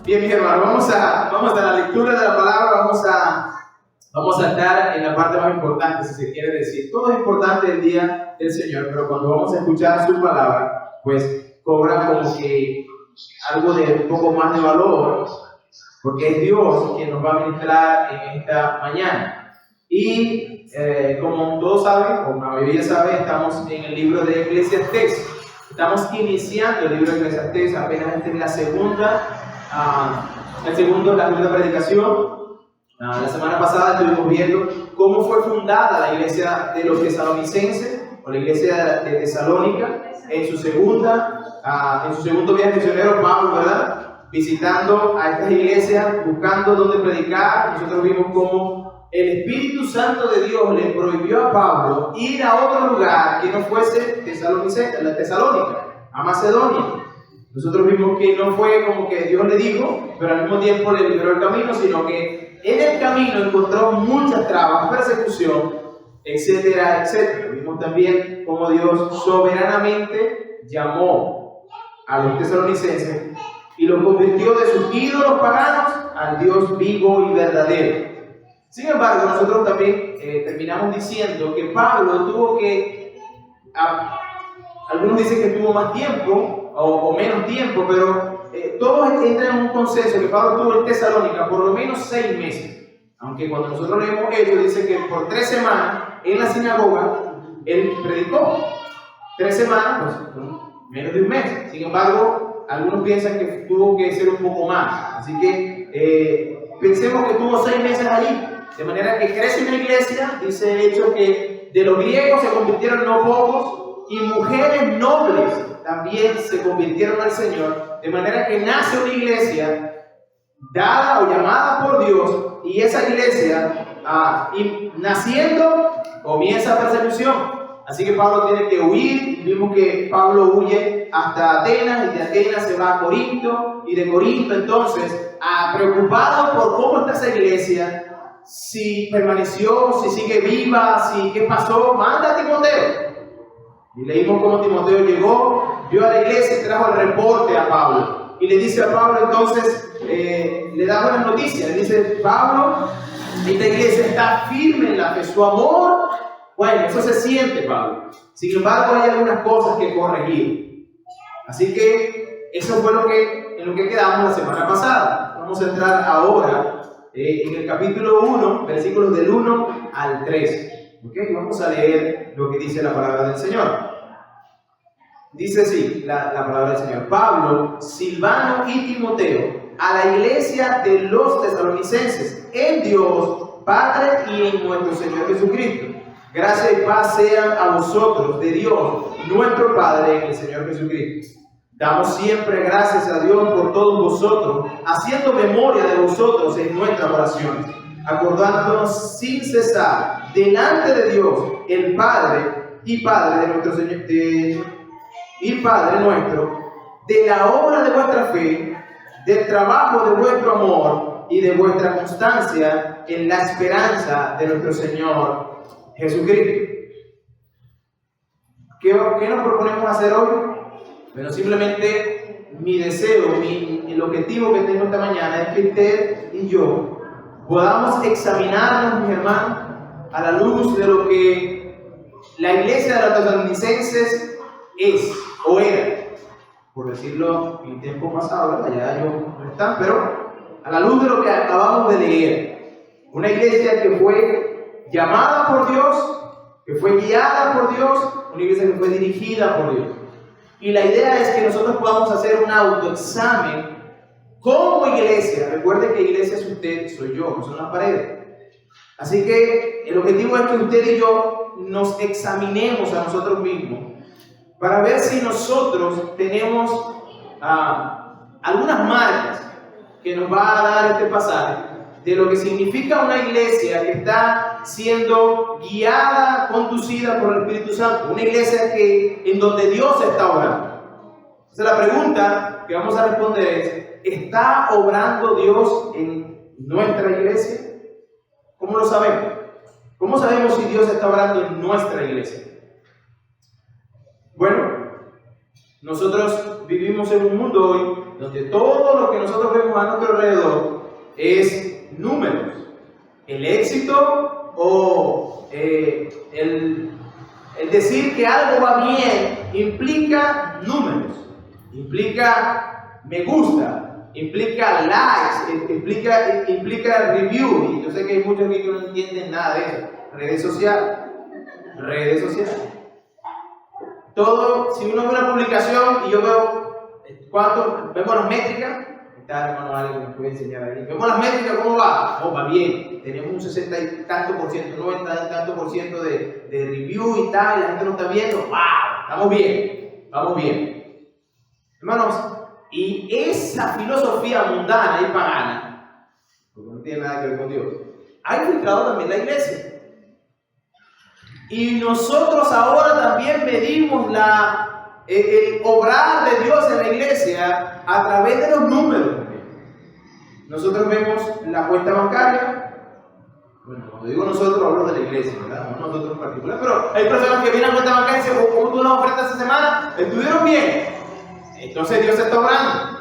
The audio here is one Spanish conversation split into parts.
Bien, mis hermanos, vamos a la lectura de la palabra, vamos a estar en la parte más importante, si se quiere decir. Todo es importante el día del Señor, pero cuando vamos a escuchar su palabra, pues cobra como que algo de un poco más de valor, porque es Dios quien nos va a ministrar en esta mañana. Y como todos saben, o la mayoría sabe, estamos en el libro de Eclesiastés. Estamos iniciando el libro de Eclesiastés, apenas esta es la segunda predicación. La semana pasada estuvimos viendo cómo fue fundada la iglesia de los tesalonicenses, o la iglesia de Tesalónica, en su segundo viaje misionero, Pablo, ¿verdad? Visitando a estas iglesias, buscando dónde predicar. Nosotros vimos cómo el Espíritu Santo de Dios le prohibió a Pablo ir a otro lugar que no fuese la Tesalónica, a Macedonia. Nosotros vimos que no fue como que Dios le dijo, pero al mismo tiempo le liberó el camino, sino que en el camino encontró muchas trabas, persecución, etcétera, etcétera. Vimos también cómo Dios soberanamente llamó a los tesalonicenses y los convirtió de sus ídolos paganos al Dios vivo y verdadero. Sin embargo, nosotros también terminamos diciendo que Pablo tuvo que, algunos dicen que tuvo más tiempo o menos tiempo, pero todos entran en un consenso que Pablo tuvo en Tesalónica por lo menos 6 meses. Aunque cuando nosotros leemos ellos, dice que por 3 semanas en la sinagoga él predicó. 3 semanas, pues menos de un mes. Sin embargo, algunos piensan que tuvo que ser un poco más. Así que pensemos que tuvo 6 meses allí. De manera que crece una iglesia, dice el hecho que de los griegos se convirtieron no pocos y mujeres nobles también se convirtieron al Señor. De manera que nace una iglesia dada o llamada por Dios y esa iglesia naciendo comienza persecución. Así que Pablo tiene que huir. Vimos que Pablo huye hasta Atenas y de Atenas se va a Corinto y de Corinto entonces preocupado por cómo está esa iglesia, si permaneció, si sigue viva, qué pasó, manda a Timoteo. Y leímos cómo Timoteo llegó, vio a la iglesia y trajo el reporte a Pablo. Y le dice a Pablo entonces, le da buenas noticias. Le dice, Pablo, esta iglesia está firme en la fe, su amor, bueno, eso se siente, Pablo. Sin embargo, hay algunas cosas que corregir. Así que eso fue en lo que quedamos la semana pasada. Vamos a entrar ahora en el capítulo 1, versículos del 1 al 3. ¿Okay? Vamos a leer lo que dice la palabra del Señor. Dice así la palabra del Señor. Pablo, Silvano y Timoteo, a la iglesia de los tesalonicenses, en Dios, Padre y en nuestro Señor Jesucristo. Gracia y paz sean a vosotros, de Dios, nuestro Padre, en el Señor Jesucristo. Damos siempre gracias a Dios por todos vosotros, haciendo memoria de vosotros en nuestras oraciones, acordándonos sin cesar delante de Dios, el Padre y Padre de nuestro Señor, y Padre nuestro, de la obra de vuestra fe, del trabajo de vuestro amor y de vuestra constancia en la esperanza de nuestro Señor Jesucristo. ¿Qué nos proponemos hacer hoy? Bueno, simplemente mi deseo, el objetivo que tengo esta mañana es que usted y yo podamos examinarnos, mis hermanos, a la luz de lo que la iglesia de los tesalonicenses es o era, por decirlo en el tiempo pasado, ¿verdad? Ya ellos no están, pero a la luz de lo que acabamos de leer, una iglesia que fue llamada por Dios, que fue guiada por Dios, una iglesia que fue dirigida por Dios. Y la idea es que nosotros podamos hacer un autoexamen como iglesia. Recuerde que iglesia es usted, soy yo, no son las paredes. Así que el objetivo es que usted y yo nos examinemos a nosotros mismos para ver si nosotros tenemos algunas marcas que nos va a dar este pasaje de lo que significa una iglesia que está siendo guiada, conducida por el Espíritu Santo, una iglesia en donde Dios está obrando. Entonces la pregunta que vamos a responder es: ¿está obrando Dios en nuestra iglesia? ¿Cómo lo sabemos? ¿Cómo sabemos si Dios está obrando en nuestra iglesia? Bueno, nosotros vivimos en un mundo hoy donde todo lo que nosotros vemos a nuestro alrededor es números. El éxito o el decir que algo va bien implica números, implica me gusta, implica likes, implica review. Y yo sé que hay muchos que no entienden nada de eso. Redes sociales. Todo, si uno ve una publicación y yo veo vemos las métricas. Está hermano Ale que nos puede enseñar ahí. Vemos las métricas, ¿cómo va? Oh, va bien. Tenemos un 60 y tanto por ciento, 90 y tanto por ciento de review y tal, y la gente lo está viendo. ¡Wow! Estamos bien, vamos bien. Hermanos, y esa filosofía mundana y pagana, porque no tiene nada que ver con Dios, ha infiltrado también la iglesia. Y nosotros ahora también medimos el obrar de Dios en la iglesia a través de los números. Nosotros vemos la cuenta bancaria. Bueno, cuando digo nosotros, hablo de la iglesia, ¿verdad? No nosotros en particular, pero hay personas que vienen a la cuenta bancaria y dicen, ¿cómo tuvo una oferta esta semana? ¿Estuvieron bien? Entonces Dios está obrando.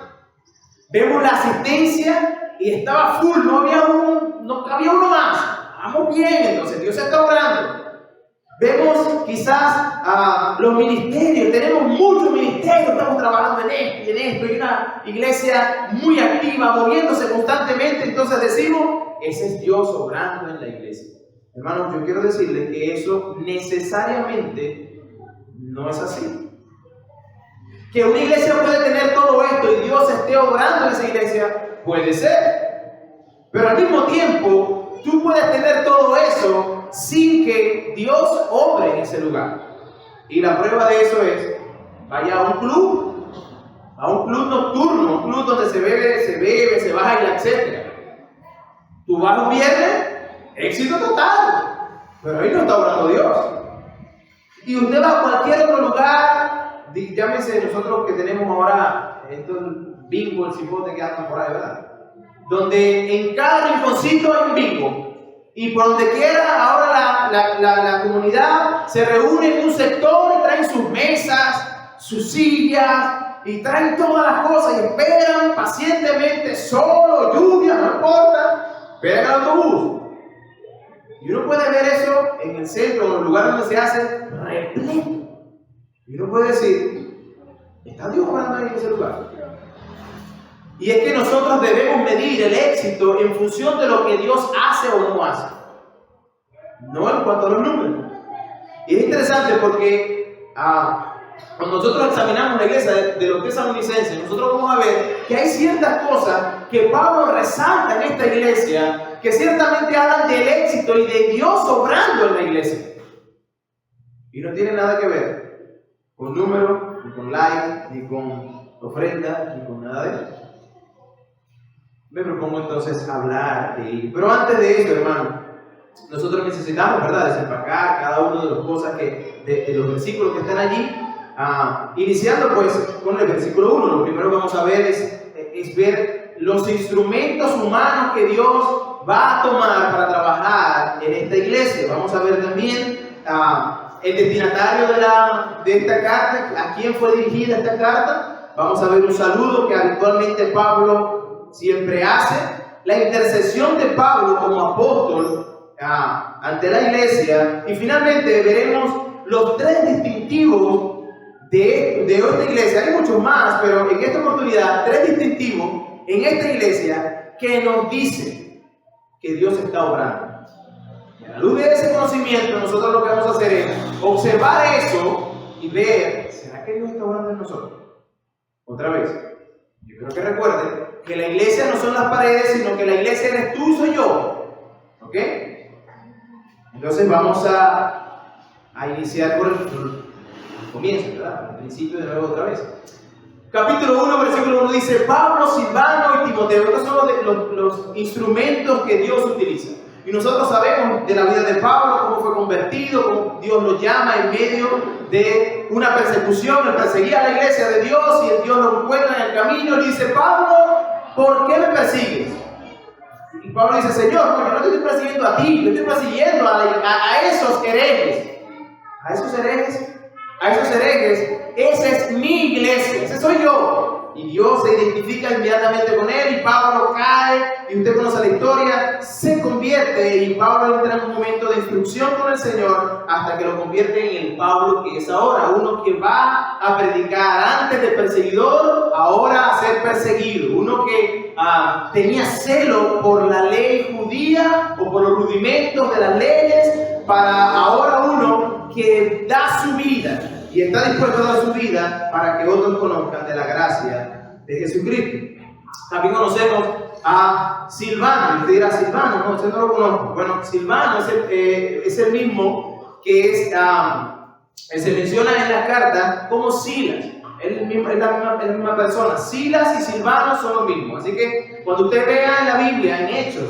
Vemos la asistencia y estaba full, no cabía uno más. Vamos bien, entonces Dios está obrando. Vemos quizás los ministerios, tenemos muchos ministerios, estamos trabajando en esto y en esto, y una iglesia muy activa, moviéndose constantemente, entonces decimos, ese es Dios obrando en la iglesia. Hermanos, yo quiero decirles que eso necesariamente no es así. Que una iglesia puede tener todo esto y Dios esté obrando en esa iglesia, puede ser. Pero al mismo tiempo, tú puedes tener todo eso sin que Dios obre en ese lugar. Y la prueba de eso es, vaya a un club nocturno, un club donde se bebe, se baila, etc. Tú vas un viernes, éxito total, pero ahí no está orando Dios. Y usted va a cualquier otro lugar, llámese nosotros que tenemos ahora estos bingo, el cipote que andan por ahí, ¿verdad? Donde en cada rinconcito hay un bingo. Y por donde quiera, ahora la comunidad se reúne en un sector y traen sus mesas, sus sillas, y traen todas las cosas y esperan pacientemente, solo, lluvia, no importa, esperan el autobús. Y uno puede ver eso en el centro, en el lugar donde se hace repleto. Y uno puede decir, ¿está Dios orando ahí en ese lugar? Y es que nosotros debemos medir el éxito en función de lo que Dios hace o no hace, no en cuanto a los números. Y es interesante porque cuando nosotros examinamos la iglesia de los tesalonicenses, nosotros vamos a ver que hay ciertas cosas que Pablo resalta en esta iglesia que ciertamente hablan del éxito y de Dios obrando en la iglesia. Y no tiene nada que ver con números, ni con likes, ni con ofrendas, ni con nada de eso. Me propongo entonces hablar de ello. Pero antes de eso, hermano, nosotros necesitamos, ¿verdad?, desempacar cada una de las cosas de los versículos que están allí. Iniciando pues con el versículo 1, lo primero que vamos a ver es ver los instrumentos humanos que Dios va a tomar para trabajar en esta iglesia. Vamos a ver también el destinatario de esta carta, a quién fue dirigida esta carta. Vamos a ver un saludo que habitualmente Pablo siempre hace, la intercesión de Pablo como apóstol ante la iglesia, y finalmente veremos los tres distintivos de esta iglesia. Hay muchos más, pero en esta oportunidad tres distintivos en esta iglesia que nos dicen que Dios está obrando. Y a la luz de ese conocimiento, nosotros lo que vamos a hacer es observar eso y ver, ¿será que Dios está obrando en nosotros? Otra vez, yo creo que recuerden que la iglesia no son las paredes, sino que la iglesia eres tú y soy yo. ¿Ok? Entonces vamos a iniciar por el comienzo, ¿verdad? El principio de nuevo otra vez. Capítulo 1, versículo 1 dice: Pablo, Silvano y Timoteo. Estos son los instrumentos que Dios utiliza. Y nosotros sabemos de la vida de Pablo, cómo fue convertido, cómo Dios lo llama en medio de una persecución. Él perseguía a la iglesia de Dios y Dios lo encuentra en el camino y le dice: Pablo, ¿por qué me persigues? Y Pablo dice: Señor, porque no te estoy persiguiendo a ti, yo estoy persiguiendo a esos herejes. A esos herejes, esa es mi iglesia, ese soy yo. y Dios se identifica inmediatamente con él y Pablo cae y usted conoce la historia, se convierte y Pablo entra en un momento de instrucción con el Señor hasta que lo convierte en el Pablo que es ahora, uno que va a predicar antes de perseguidor, ahora a ser perseguido, uno que tenía celo por la ley judía o por los rudimentos de las leyes, para ahora uno que da su vida y está dispuesto a dar su vida para que otros conozcan de la gracia de Jesucristo. También conocemos a Silvano. Y usted dirá, Silvano, no, usted no lo conozco. Bueno, Silvano es el mismo que se menciona en la carta como Silas. Es la misma persona. Silas y Silvano son lo mismo. Así que cuando usted vea en la Biblia, en Hechos,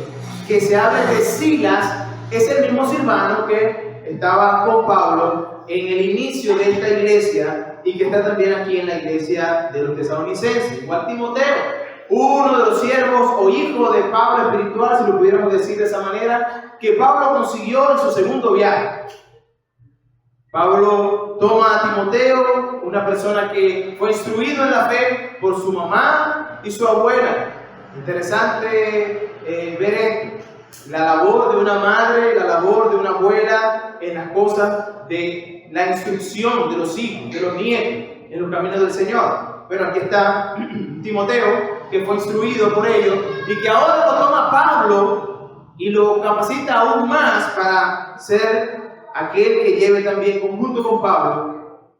que se habla de Silas, es el mismo Silvano que estaba con Pablo en el inicio de esta iglesia y que está también aquí en la iglesia de los tesalonicenses. Igual Timoteo, uno de los siervos o hijos de Pablo espiritual, si lo pudiéramos decir de esa manera, que Pablo consiguió en su segundo viaje. Pablo toma a Timoteo, una persona que fue instruido en la fe por su mamá y su abuela. Interesante ver esto. La labor de una madre, la labor de una abuela en las cosas de la instrucción de los hijos, de los nietos, en los caminos del Señor. Pero aquí está Timoteo, que fue instruido por ellos y que ahora lo toma Pablo y lo capacita aún más para ser aquel que lleve también conjunto con Pablo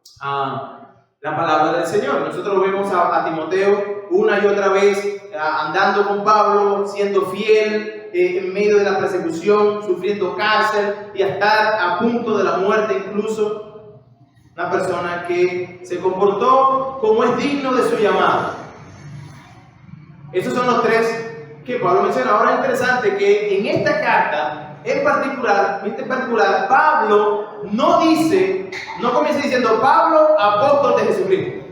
la palabra del Señor. Nosotros vemos a Timoteo una y otra vez andando con Pablo, siendo fiel en medio de la persecución, sufriendo cárcel y a estar a punto de la muerte incluso. Una persona que se comportó como es digno de su llamado. Esos son los tres que Pablo menciona. Ahora es interesante que en esta carta en particular, Pablo no comienza diciendo Pablo, apóstol de Jesucristo.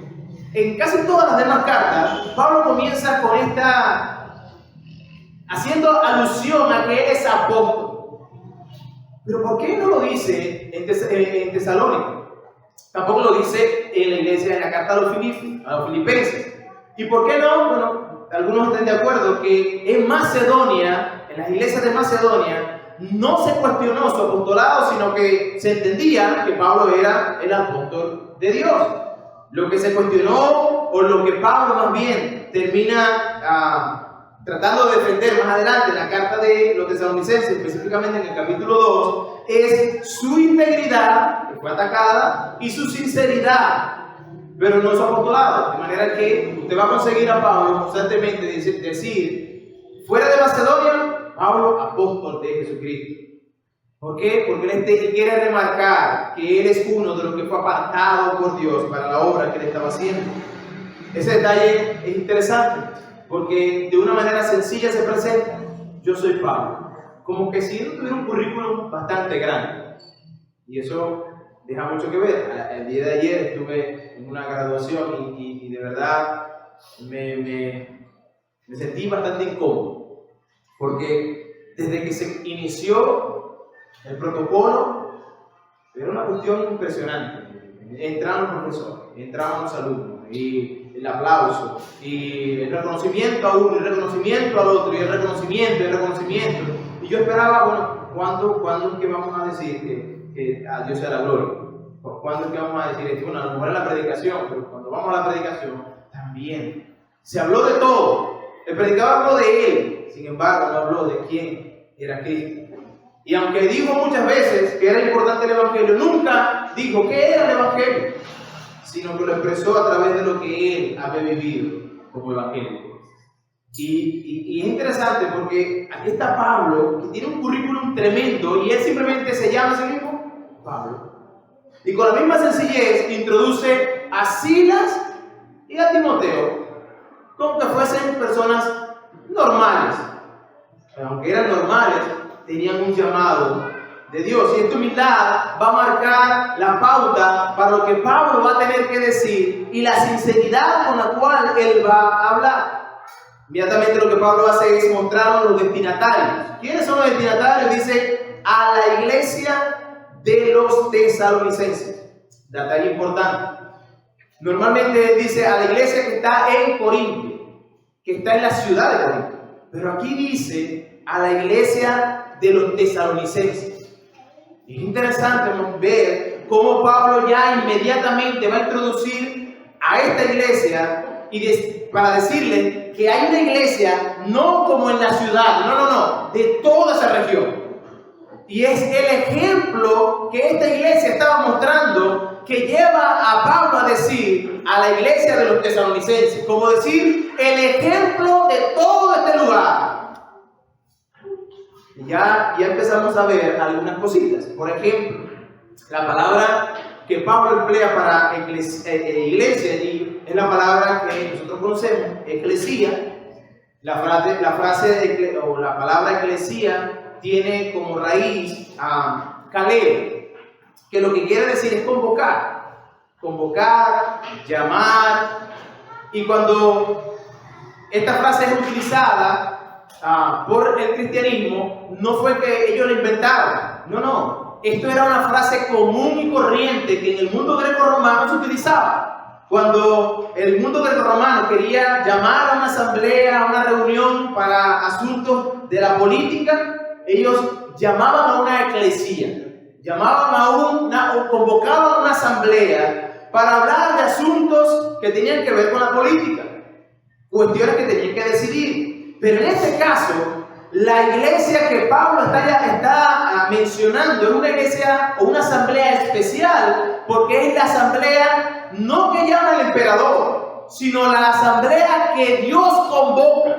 En casi todas las demás cartas, Pablo comienza con haciendo alusión a que él es apóstol. Pero ¿por qué no lo dice en Tesalónica? Tampoco lo dice en la iglesia, en la carta a los filipenses. ¿Y por qué no? Bueno, algunos están de acuerdo que en Macedonia, en las iglesias de Macedonia, no se cuestionó su apostolado, sino que se entendía que Pablo era el apóstol de Dios. Lo que se cuestionó, o lo que Pablo más bien termina tratando de defender más adelante en la carta de los tesalonicenses, específicamente en el capítulo 2, es su integridad, que fue atacada, y su sinceridad, pero no su apostolado. De manera que usted va a conseguir a Pablo constantemente decir fuera de Macedonia, Pablo, apóstol de Jesucristo. ¿Por qué? Porque él quiere remarcar que él es uno de los que fue apartado por Dios para la obra que él estaba haciendo. Ese detalle es interesante, porque de una manera sencilla se presenta: yo soy Pablo. Como que si él tuviera un currículum bastante grande. Y eso deja mucho que ver. El día de ayer estuve en una graduación y de verdad me sentí bastante incómodo. Porque desde que se inició el protocolo, era una cuestión impresionante. Entraron los profesores, entraban los alumnos, y el aplauso, y el reconocimiento a uno, el reconocimiento al otro, y el reconocimiento. Y yo esperaba, bueno, ¿cuándo es que vamos a decir que a Dios sea la gloria? ¿Cuándo es que vamos a decir esto? Bueno, a lo mejor en la predicación, pero cuando vamos a la predicación, también. Se habló de todo. El predicador habló de él, sin embargo, no habló de quién era Cristo. Y aunque dijo muchas veces que era importante el Evangelio, nunca dijo qué era el Evangelio, sino que lo expresó a través de lo que él había vivido como Evangelio. Y es interesante porque aquí está Pablo, que tiene un currículum tremendo, y él simplemente se llama a sí mismo Pablo. Y con la misma sencillez introduce a Silas y a Timoteo como que fuesen personas normales. Aunque eran normales, tenían un llamado de Dios. Y esta humildad va a marcar la pauta para lo que Pablo va a tener que decir y la sinceridad con la cual él va a hablar. Inmediatamente lo que Pablo hace es mostrar a los destinatarios. ¿Quiénes son los destinatarios? Dice, a la iglesia de los tesalonicenses. Detalle importante. Normalmente él dice a la iglesia que está en Corinto, que está en la ciudad de Corinto. Pero aquí dice a la iglesia de los tesalonicenses. Y es interesante ver cómo Pablo ya inmediatamente va a introducir a esta iglesia para decirle que hay una iglesia no como en la ciudad, no, de toda esa región. Y es el ejemplo que esta iglesia estaba mostrando que lleva a Pablo a decir a la iglesia de los tesalonicenses, como decir el ejemplo de todo este lugar. Ya empezamos a ver algunas cositas. Por ejemplo, la palabra que Pablo emplea para iglesia allí es la palabra que nosotros conocemos, eclesía. La palabra eclesía tiene como raíz kaleo, que lo que quiere decir es convocar, llamar. Y cuando esta frase es utilizada por el cristianismo, no fue que ellos la inventaron, no, esto era una frase común y corriente que en el mundo greco-romano se utilizaba. Cuando el mundo greco-romano quería llamar a una asamblea, a una reunión para asuntos de la política, ellos llamaban a una eclesía, convocaban a una asamblea para hablar de asuntos que tenían que ver con la política, cuestiones que tenían que decidir. Pero en este caso, la iglesia que Pablo está mencionando es una iglesia o una asamblea especial, porque es la asamblea no que llama el emperador, sino la asamblea que Dios convoca.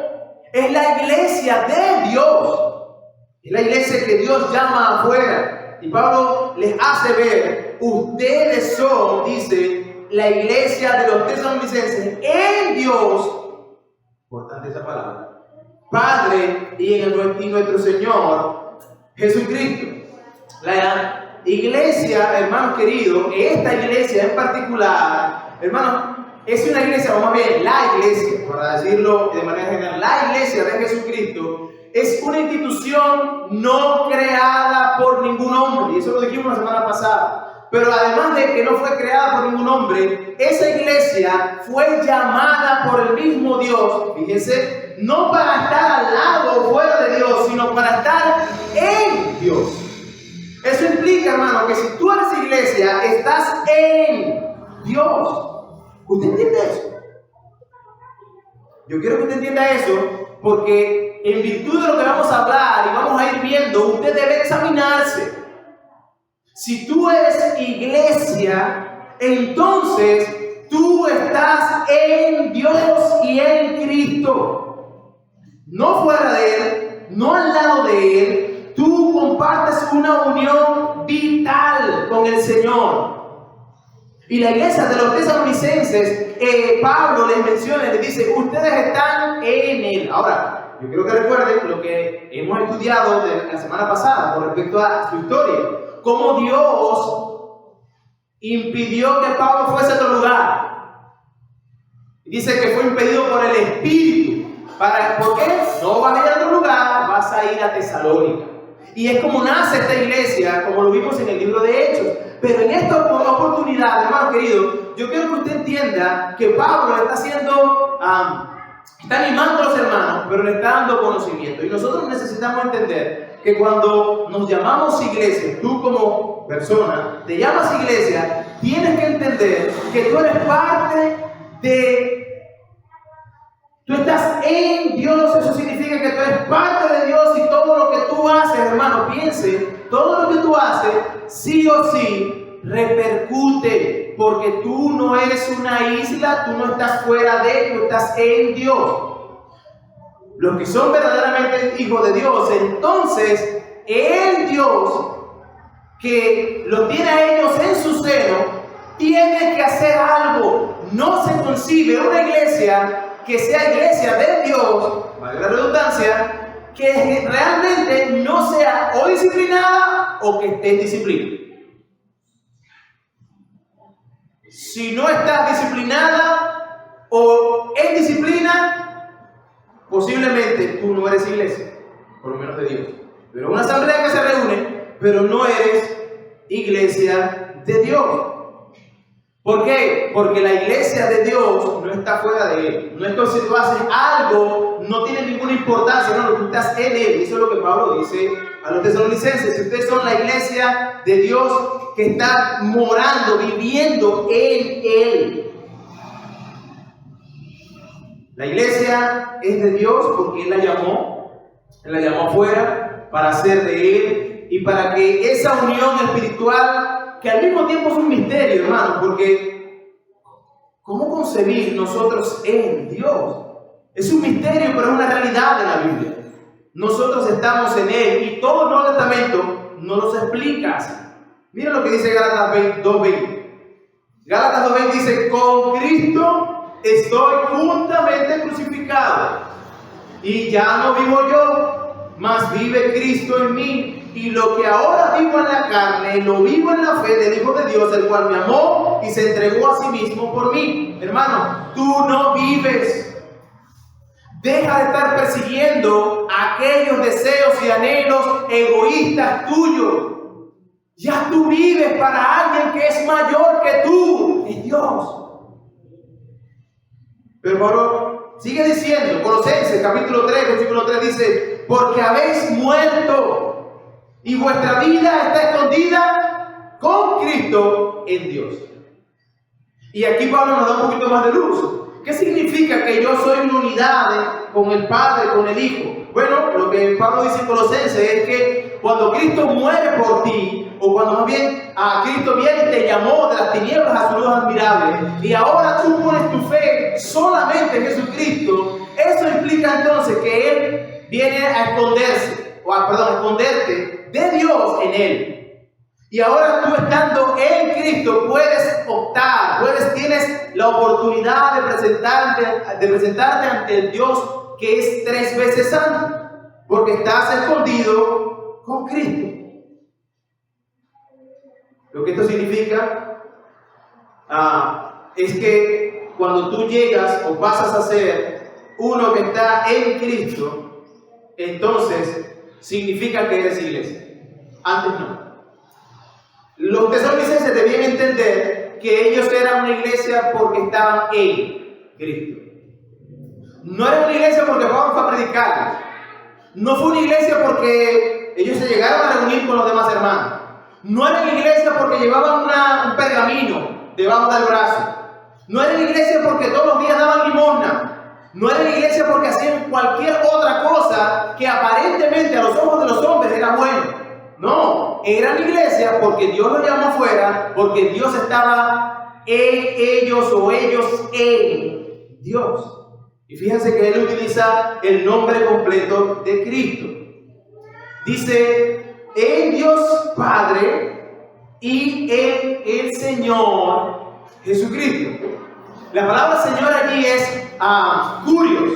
Es la iglesia de Dios. Es la iglesia que Dios llama afuera. Y Pablo les hace ver, ustedes son, dice, la iglesia de los tesalonicenses en Dios, importante esa palabra, Padre y en nuestro Señor Jesucristo. La iglesia, hermanos queridos, esta iglesia en particular, hermanos, es una iglesia, o más bien la iglesia, para decirlo de manera general, la iglesia de Jesucristo es una institución no creada por ningún hombre, y eso lo dijimos la semana pasada. Pero además de que no fue creada por ningún hombre, esa iglesia fue llamada por el mismo Dios, fíjense, no para estar al lado o fuera de Dios, sino para estar en Dios. Eso implica, hermano, que si tú eres iglesia, estás en Dios. ¿Usted entiende eso? Yo quiero que usted entienda eso, porque en virtud de lo que vamos a hablar y vamos a ir viendo, usted debe examinarse. Si tú eres iglesia, entonces tú estás en Dios y en Cristo. No fuera de Él, no al lado de Él. Tú compartes una unión vital con el Señor. Y la iglesia de los tesalonicenses, Pablo les menciona, les dice, ustedes están en Él. Ahora, yo quiero que recuerden lo que hemos estudiado de la semana pasada con respecto a su historia. Cómo Dios impidió que Pablo fuese a otro lugar. Dice que fue impedido por el Espíritu. ¿Por qué? No vas a ir a otro lugar, vas a ir a Tesalónica. Y es como nace esta iglesia, como lo vimos en el libro de Hechos. Pero en esta oportunidad, hermano querido, yo quiero que usted entienda que Pablo está haciendo, está animando a los hermanos, pero le está dando conocimiento. Y nosotros necesitamos entender que cuando nos llamamos iglesia, tú como persona, te llamas iglesia, tienes que entender que tú eres parte de... Tú estás en Dios, eso significa que tú eres parte de Dios y todo lo que tú haces, hermano, piense, todo lo que tú haces, sí o sí, repercute, porque tú no eres una isla, tú no estás fuera de, tú estás en Dios. Los que son verdaderamente hijos de Dios, entonces, el Dios que los tiene a ellos en su seno, tiene que hacer algo. No se concibe una iglesia que sea iglesia de Dios, valga la redundancia, que realmente no sea o disciplinada o que esté en disciplina. Si no estás disciplinada o en disciplina, posiblemente tú no eres iglesia, por lo menos de Dios. Pero una asamblea que se reúne, pero no eres iglesia de Dios. ¿Por qué? Porque la iglesia de Dios no está fuera de Él. No es que si tú haces algo, no tiene ninguna importancia, no, tú estás en Él. Eso es lo que Pablo dice a los tesalonicenses. Si ustedes son la iglesia de Dios que está morando, viviendo en Él. La iglesia es de Dios porque Él la llamó afuera para ser de Él y para que esa unión espiritual, que al mismo tiempo es un misterio, hermano, porque ¿cómo concebir nosotros en Dios? Es un misterio, pero es una realidad de la Biblia. Nosotros estamos en Él y todo el Nuevo Testamento nos lo explica así. Mira lo que dice Gálatas 2:20. Gálatas 2:20 dice: con Cristo estoy juntamente crucificado, y ya no vivo yo, mas vive Cristo en mí. Y lo que ahora vivo en la carne, lo vivo en la fe del Hijo de Dios, el cual me amó y se entregó a sí mismo por mí. Hermano, tú no vives. Deja de estar persiguiendo aquellos deseos y anhelos egoístas tuyos. Ya tú vives para alguien que es mayor que tú, es Dios. Pero Pablo sigue diciendo, Colosenses capítulo 3, versículo 3 dice: porque habéis muerto y vuestra vida está escondida con Cristo en Dios. Y aquí Pablo nos da un poquito más de luz. ¿Qué significa que yo soy una unidad con el Padre, con el Hijo? Bueno, lo que Pablo dice en Colosenses es que cuando Cristo muere por ti, o cuando más bien Cristo viene y te llamó de las tinieblas a su luz admirable, y ahora tú pones tu fe solamente en Jesucristo, eso implica entonces que Él viene a esconderse, esconderte de Dios en Él. Y ahora tú, estando en Cristo, puedes optar, tienes la oportunidad de presentarte ante el Dios que es 3 veces santo, porque estás escondido con Cristo. Lo que esto significa es que cuando tú llegas o pasas a ser uno que está en Cristo, entonces significa que eres iglesia. Antes no. Los tesalonicenses debían entender que ellos eran una iglesia porque estaban en Cristo. No era una iglesia porque Pablo fue a predicar. No fue una iglesia porque ellos se llegaron a reunir con los demás hermanos. No era una iglesia porque llevaban un pergamino debajo del brazo. No era una iglesia porque todos los días daban limosna. No era una iglesia porque hacían cualquier otra cosa que aparentemente a los ojos de los hombres era bueno. No, era una iglesia porque Dios los llamó afuera, porque Dios estaba en ellos o ellos en Dios. Y fíjense que Él utiliza el nombre completo de Cristo. Dice: en Dios Padre y en el Señor Jesucristo. La palabra Señor allí es Curios,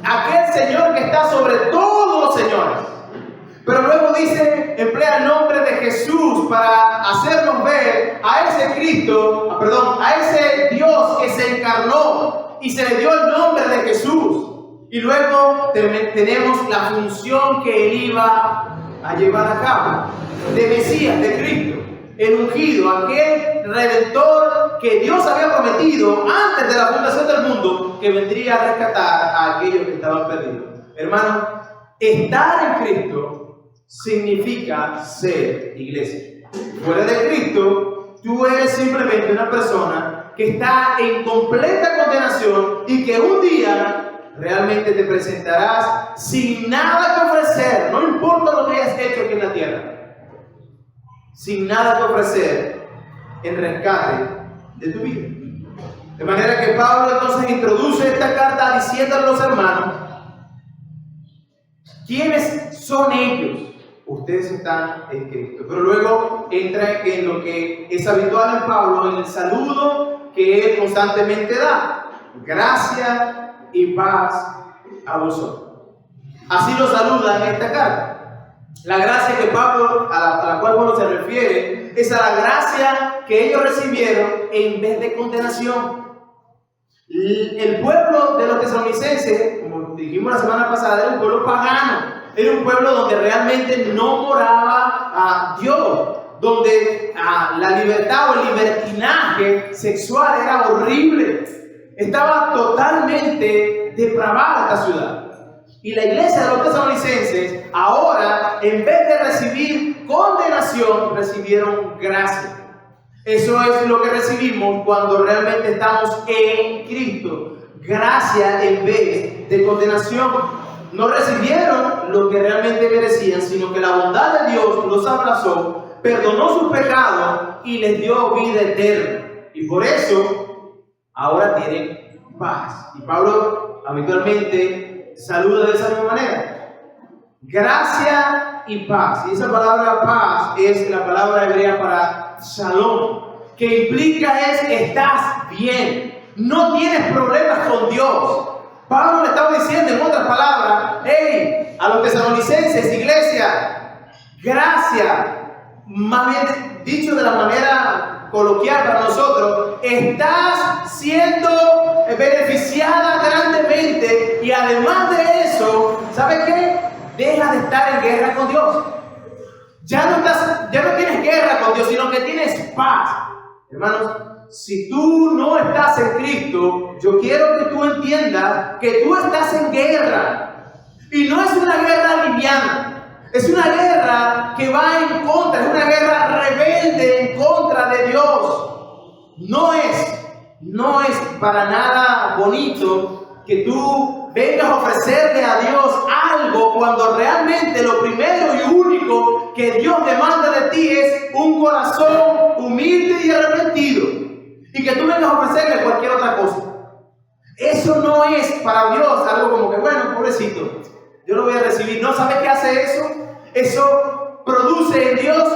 aquel Señor que está sobre todos los señores. Pero luego dice, emplea el nombre de Jesús para hacernos ver a ese Cristo, a ese Dios que se encarnó y se le dio el nombre de Jesús. Y luego tenemos la función que Él iba a llevar a cabo, de Mesías, de Cristo, el ungido, aquel redentor que Dios había prometido antes de la fundación del mundo, que vendría a rescatar a aquellos que estaban perdidos. Hermano, estar en Cristo significa ser iglesia. Fuera de Cristo, tú eres simplemente una persona que está en completa condenación y que un día realmente te presentarás sin nada que ofrecer, no importa lo que hayas hecho aquí en la tierra, sin nada que ofrecer en rescate de tu vida. De manera que Pablo entonces introduce esta carta diciendo a los hermanos: ¿quiénes son ellos? Ustedes están en Cristo. Pero luego entra en lo que es habitual en Pablo, en el saludo que él constantemente da: gracia y paz a vosotros. Así lo saluda en esta carta. La gracia que Pablo, a la cual Pablo se refiere, es a la gracia que ellos recibieron en vez de condenación. El pueblo de los tesalonicenses, como dijimos la semana pasada, era un pueblo pagano. Era un pueblo donde realmente no moraba a Dios. donde la libertad o el libertinaje sexual era horrible. Estaba totalmente depravada esta ciudad. Y la iglesia de los tesalonicenses, ahora, en vez de recibir condenación, recibieron gracia. Eso es lo que recibimos cuando realmente estamos en Cristo. Gracia en vez de condenación. No recibieron lo que realmente merecían, sino que la bondad de Dios los abrazó, perdonó sus pecados y les dio vida eterna. Y por eso, ahora tienen paz. Y Pablo habitualmente saluda de esa misma manera. Gracia y paz. Y esa palabra paz es la palabra hebrea para shalom, que implica estás bien, no tienes problemas con Dios. Pablo le estaba diciendo en otras palabras, hey, a los tesalonicenses, iglesia, gracia, más bien dicho de la manera coloquial para nosotros, estás siendo beneficiada grandemente y además de eso, ¿sabes qué? Deja de estar en guerra con Dios. Ya no tienes guerra con Dios, sino que tienes paz. Hermanos, si tú no estás en Cristo, yo quiero que tú entiendas que tú estás en guerra. Y no es una guerra liviana. Es una guerra que va en contra, es una guerra rebelde en contra de Dios. No es para nada bonito que tú vengas a ofrecerle a Dios algo cuando realmente lo primero y único que Dios demanda de ti es un corazón humilde y arrepentido. Y que tú vengas a ofrecerle cualquier otra cosa. Eso no es para Dios algo como que, bueno, pobrecito, yo lo voy a recibir. No, ¿sabes qué hace eso? Eso produce en Dios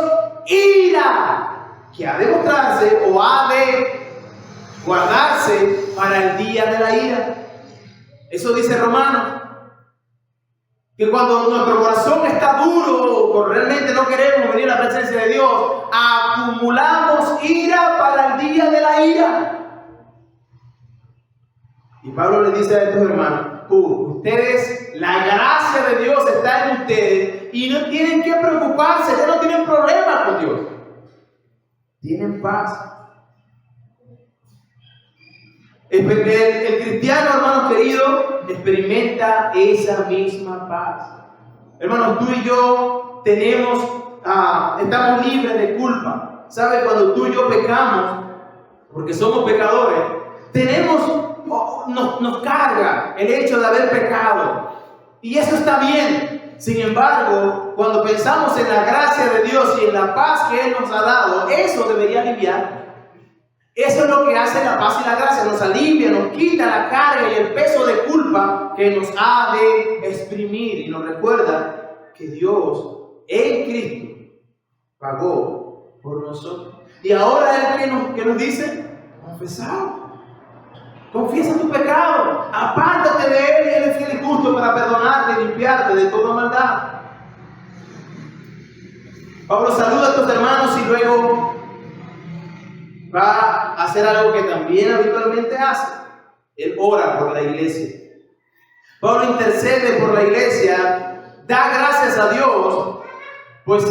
ira, que ha de mostrarse o ha de guardarse para el día de la ira. Eso dice Romanos. Que cuando nuestro corazón está duro o realmente no queremos venir a la presencia de Dios, acumulamos ira para el día de la ira. Y Pablo le dice a estos hermanos, ustedes, la gracia de Dios está en ustedes y no tienen que preocuparse, ya no tienen problemas con Dios. Tienen paz. El cristiano, hermanos queridos, experimenta esa misma paz. Hermanos, tú y yo estamos libres de culpa. ¿Sabes? Cuando tú y yo pecamos, porque somos pecadores, nos carga el hecho de haber pecado. Y eso está bien. Sin embargo, cuando pensamos en la gracia de Dios y en la paz que Él nos ha dado, eso debería aliviar. Eso es lo que hace la paz y la gracia, nos alivia, nos quita la carga y el peso de culpa que nos ha de exprimir y nos recuerda que Dios en Cristo pagó por nosotros. Y ahora Él que nos dice, confiesa tu pecado, apártate de Él y Él es fiel y justo para perdonarte y limpiarte de toda maldad. Pablo saluda a estos hermanos y luego va a hacer algo que también habitualmente hace. Él ora por la iglesia. Pablo intercede por la iglesia, da gracias a Dios, pues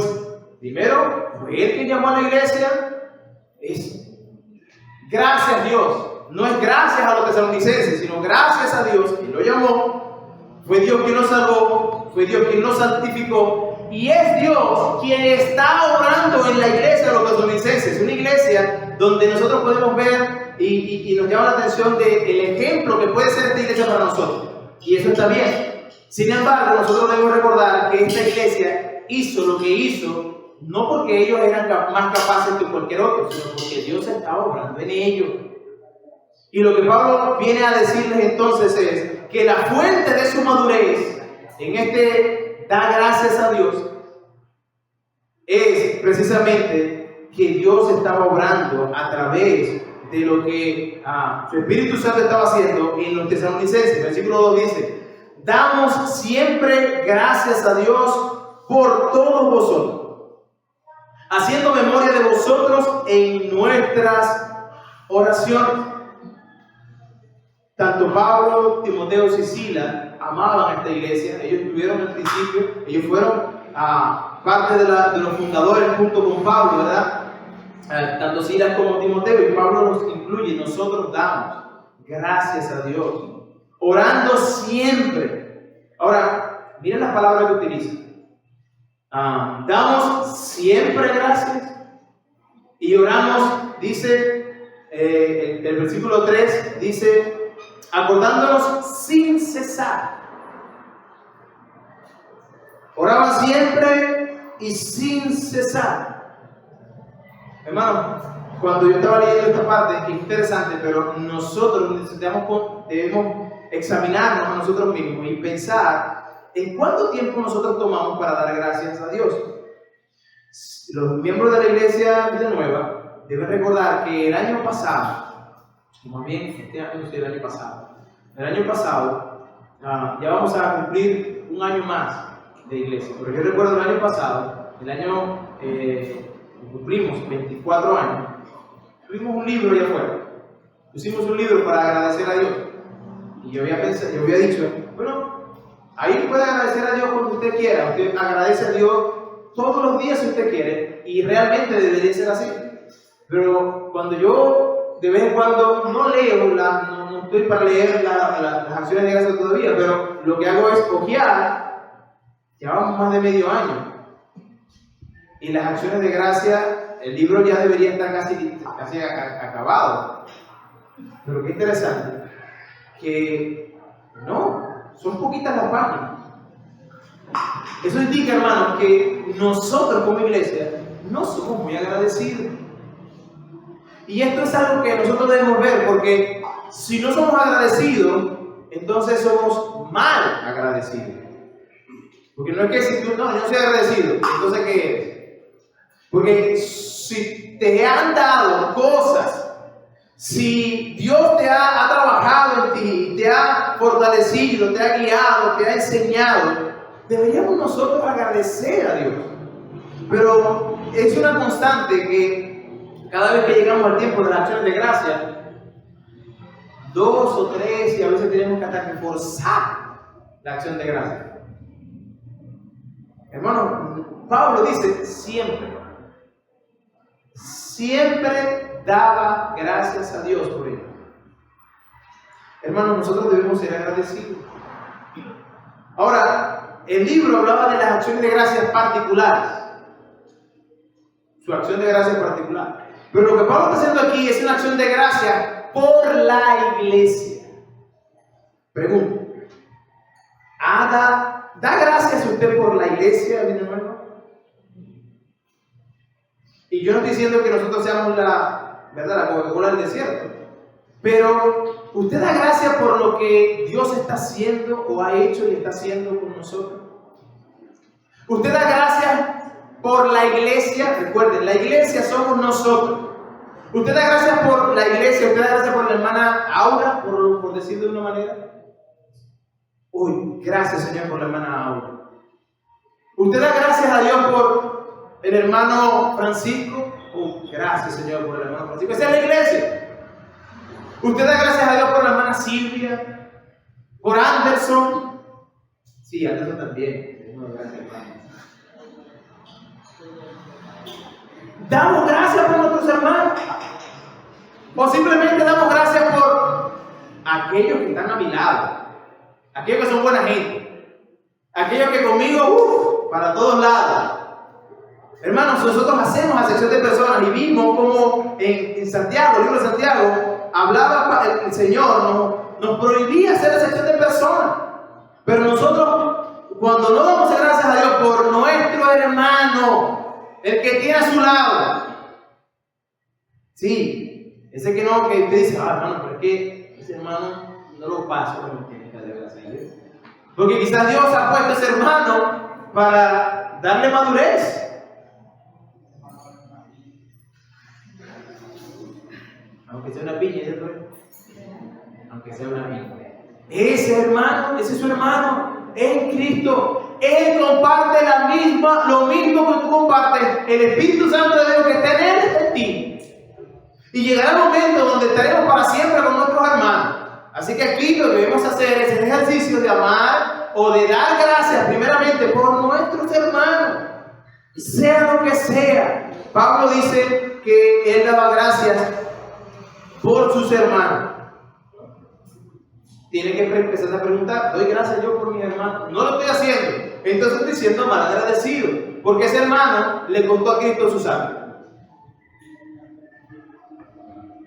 primero fue Él quien llamó a la iglesia. Es gracias a Dios, no es gracias a los tesalonicenses, sino gracias a Dios quien lo llamó. Fue Dios quien nos salvó, fue Dios quien nos santificó. Y es Dios quien está obrando en la iglesia de los tesalonicenses, una iglesia donde nosotros podemos ver y nos llama la atención del ejemplo que puede ser esta iglesia para nosotros. Y eso está bien. Sin embargo, nosotros debemos recordar que esta iglesia hizo lo que hizo, no porque ellos eran más capaces que cualquier otro, sino porque Dios estaba obrando en ellos. Y lo que Pablo viene a decirles entonces es que la fuente de su madurez en da gracias a Dios es precisamente que Dios estaba obrando a través de lo que su Espíritu Santo estaba haciendo en los tesalonicenses. El versículo 2 dice: damos siempre gracias a Dios por todos vosotros, haciendo memoria de vosotros en nuestras oraciones. Tanto Pablo, Timoteo y Sila amaban a esta iglesia. Ellos tuvieron el principio, ellos fueron parte de los fundadores junto con Pablo, ¿verdad? Tanto Silas como Timoteo, y Pablo nos incluye, nosotros damos gracias a Dios, orando siempre. Ahora, miren las palabras que utiliza. Damos siempre gracias y oramos, dice el versículo 3, dice, acordándonos sin cesar. Oraban siempre y sin cesar. Hermano, cuando yo estaba leyendo esta parte, que es interesante, pero nosotros debemos examinarnos a nosotros mismos y pensar en cuánto tiempo nosotros tomamos para dar gracias a Dios. Los miembros de la iglesia Vida Nueva deben recordar que el año pasado, más bien este año, no sé, el año pasado, ya vamos a cumplir un año más de iglesia. Porque yo recuerdo el año pasado, cumplimos 24 años, tuvimos un libro allá afuera, pusimos un libro para agradecer a Dios. Y yo había dicho, bueno, ahí puede agradecer a Dios cuando usted quiera, usted agradece a Dios todos los días si usted quiere, y realmente debería ser así. Pero cuando yo de vez en cuando no leo, no estoy para leer las acciones de gracias todavía, pero lo que hago es ojear, llevamos más de medio año. Y las acciones de gracia, el libro ya debería estar casi acabado. Pero qué interesante, que no, son poquitas las páginas. Eso indica, hermanos, que nosotros como iglesia no somos muy agradecidos. Y esto es algo que nosotros debemos ver, porque si no somos agradecidos, entonces somos mal agradecidos. Porque no es que si tú, no, yo soy agradecido, entonces ¿qué eres? Porque si te han dado cosas, si Dios te ha trabajado en ti, te ha fortalecido, te ha guiado, te ha enseñado, deberíamos nosotros agradecer a Dios. Pero es una constante que cada vez que llegamos al tiempo de la acción de gracia, 2 o 3, y a veces tenemos que hasta reforzar la acción de gracia. Hermano, Pablo dice siempre daba gracias a Dios por ello. Hermano, nosotros debemos ser agradecidos. Ahora, el libro hablaba de las acciones de gracias particulares. Su acción de gracias particular. Pero lo que Pablo está haciendo aquí es una acción de gracias por la iglesia. Pregunto, ¿da gracias usted por la iglesia, mi hermano? Y yo no estoy diciendo que nosotros seamos la Coca-Cola del desierto, pero usted da gracias por lo que Dios está haciendo o ha hecho y está haciendo con nosotros. Usted da gracias por la iglesia. Recuerden, la iglesia somos nosotros. Usted da gracias por la iglesia, usted da gracias por la hermana Aura, por decirlo de una manera. Uy, gracias Señor por la hermana Aura. Usted da gracias a Dios por el hermano Francisco. Gracias Señor por el hermano Francisco. Esa es la iglesia. Usted da gracias a Dios por la hermana Silvia, por Anderson. Sí, Anderson también. Gracias, hermano. Damos gracias por nuestros hermanos. O simplemente damos gracias por aquellos que están a mi lado. Aquellos que son buena gente. Aquellos que conmigo, para todos lados. Hermanos, nosotros hacemos acepción de personas y vimos como en Santiago, el libro de Santiago, hablaba el Señor, nos prohibía hacer acepción de personas. Pero nosotros, cuando no damos gracias a Dios por nuestro hermano, el que tiene a su lado, sí, ese que no, que te dice, hermano, pero es que ese hermano no lo paso, pero tiene que dar gracias a Dios. Porque quizás Dios ha puesto a ese hermano para darle madurez. Aunque sea una piña, aunque sea una piña. Ese hermano, ese es su hermano en Cristo. Él comparte lo mismo que tú compartes. El Espíritu Santo de Dios que está en él está en ti. Y llegará el momento donde estaremos para siempre con nuestros hermanos. Así que aquí lo que debemos hacer es el ejercicio de amar o de dar gracias primeramente por nuestros hermanos. sea lo que sea. Pablo dice que él daba gracias por sus hermanos. Tiene que empezar a preguntar, ¿doy gracias yo por mis hermanos? No lo estoy haciendo. Entonces estoy siendo mal agradecido, porque ese hermano le costó a Cristo su sangre.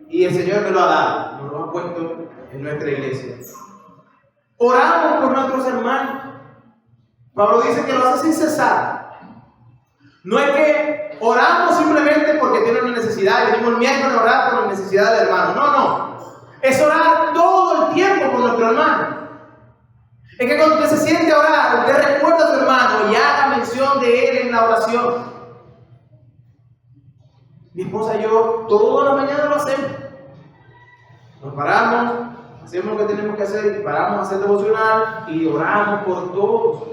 Y el Señor me lo ha dado, nos lo ha puesto en nuestra iglesia. Oramos por nuestros hermanos. Pablo dice que lo hace sin cesar. No es que oramos simplemente porque tienen una necesidad y venimos el miércoles a orar por la necesidad del hermano. No. Es orar todo el tiempo por nuestro hermano. Es que cuando usted se siente a orar, usted recuerda a su hermano y haga mención de él en la oración. Mi esposa y yo toda la mañana lo hacemos. Nos paramos, hacemos lo que tenemos que hacer y paramos a hacer devocional y oramos por todos.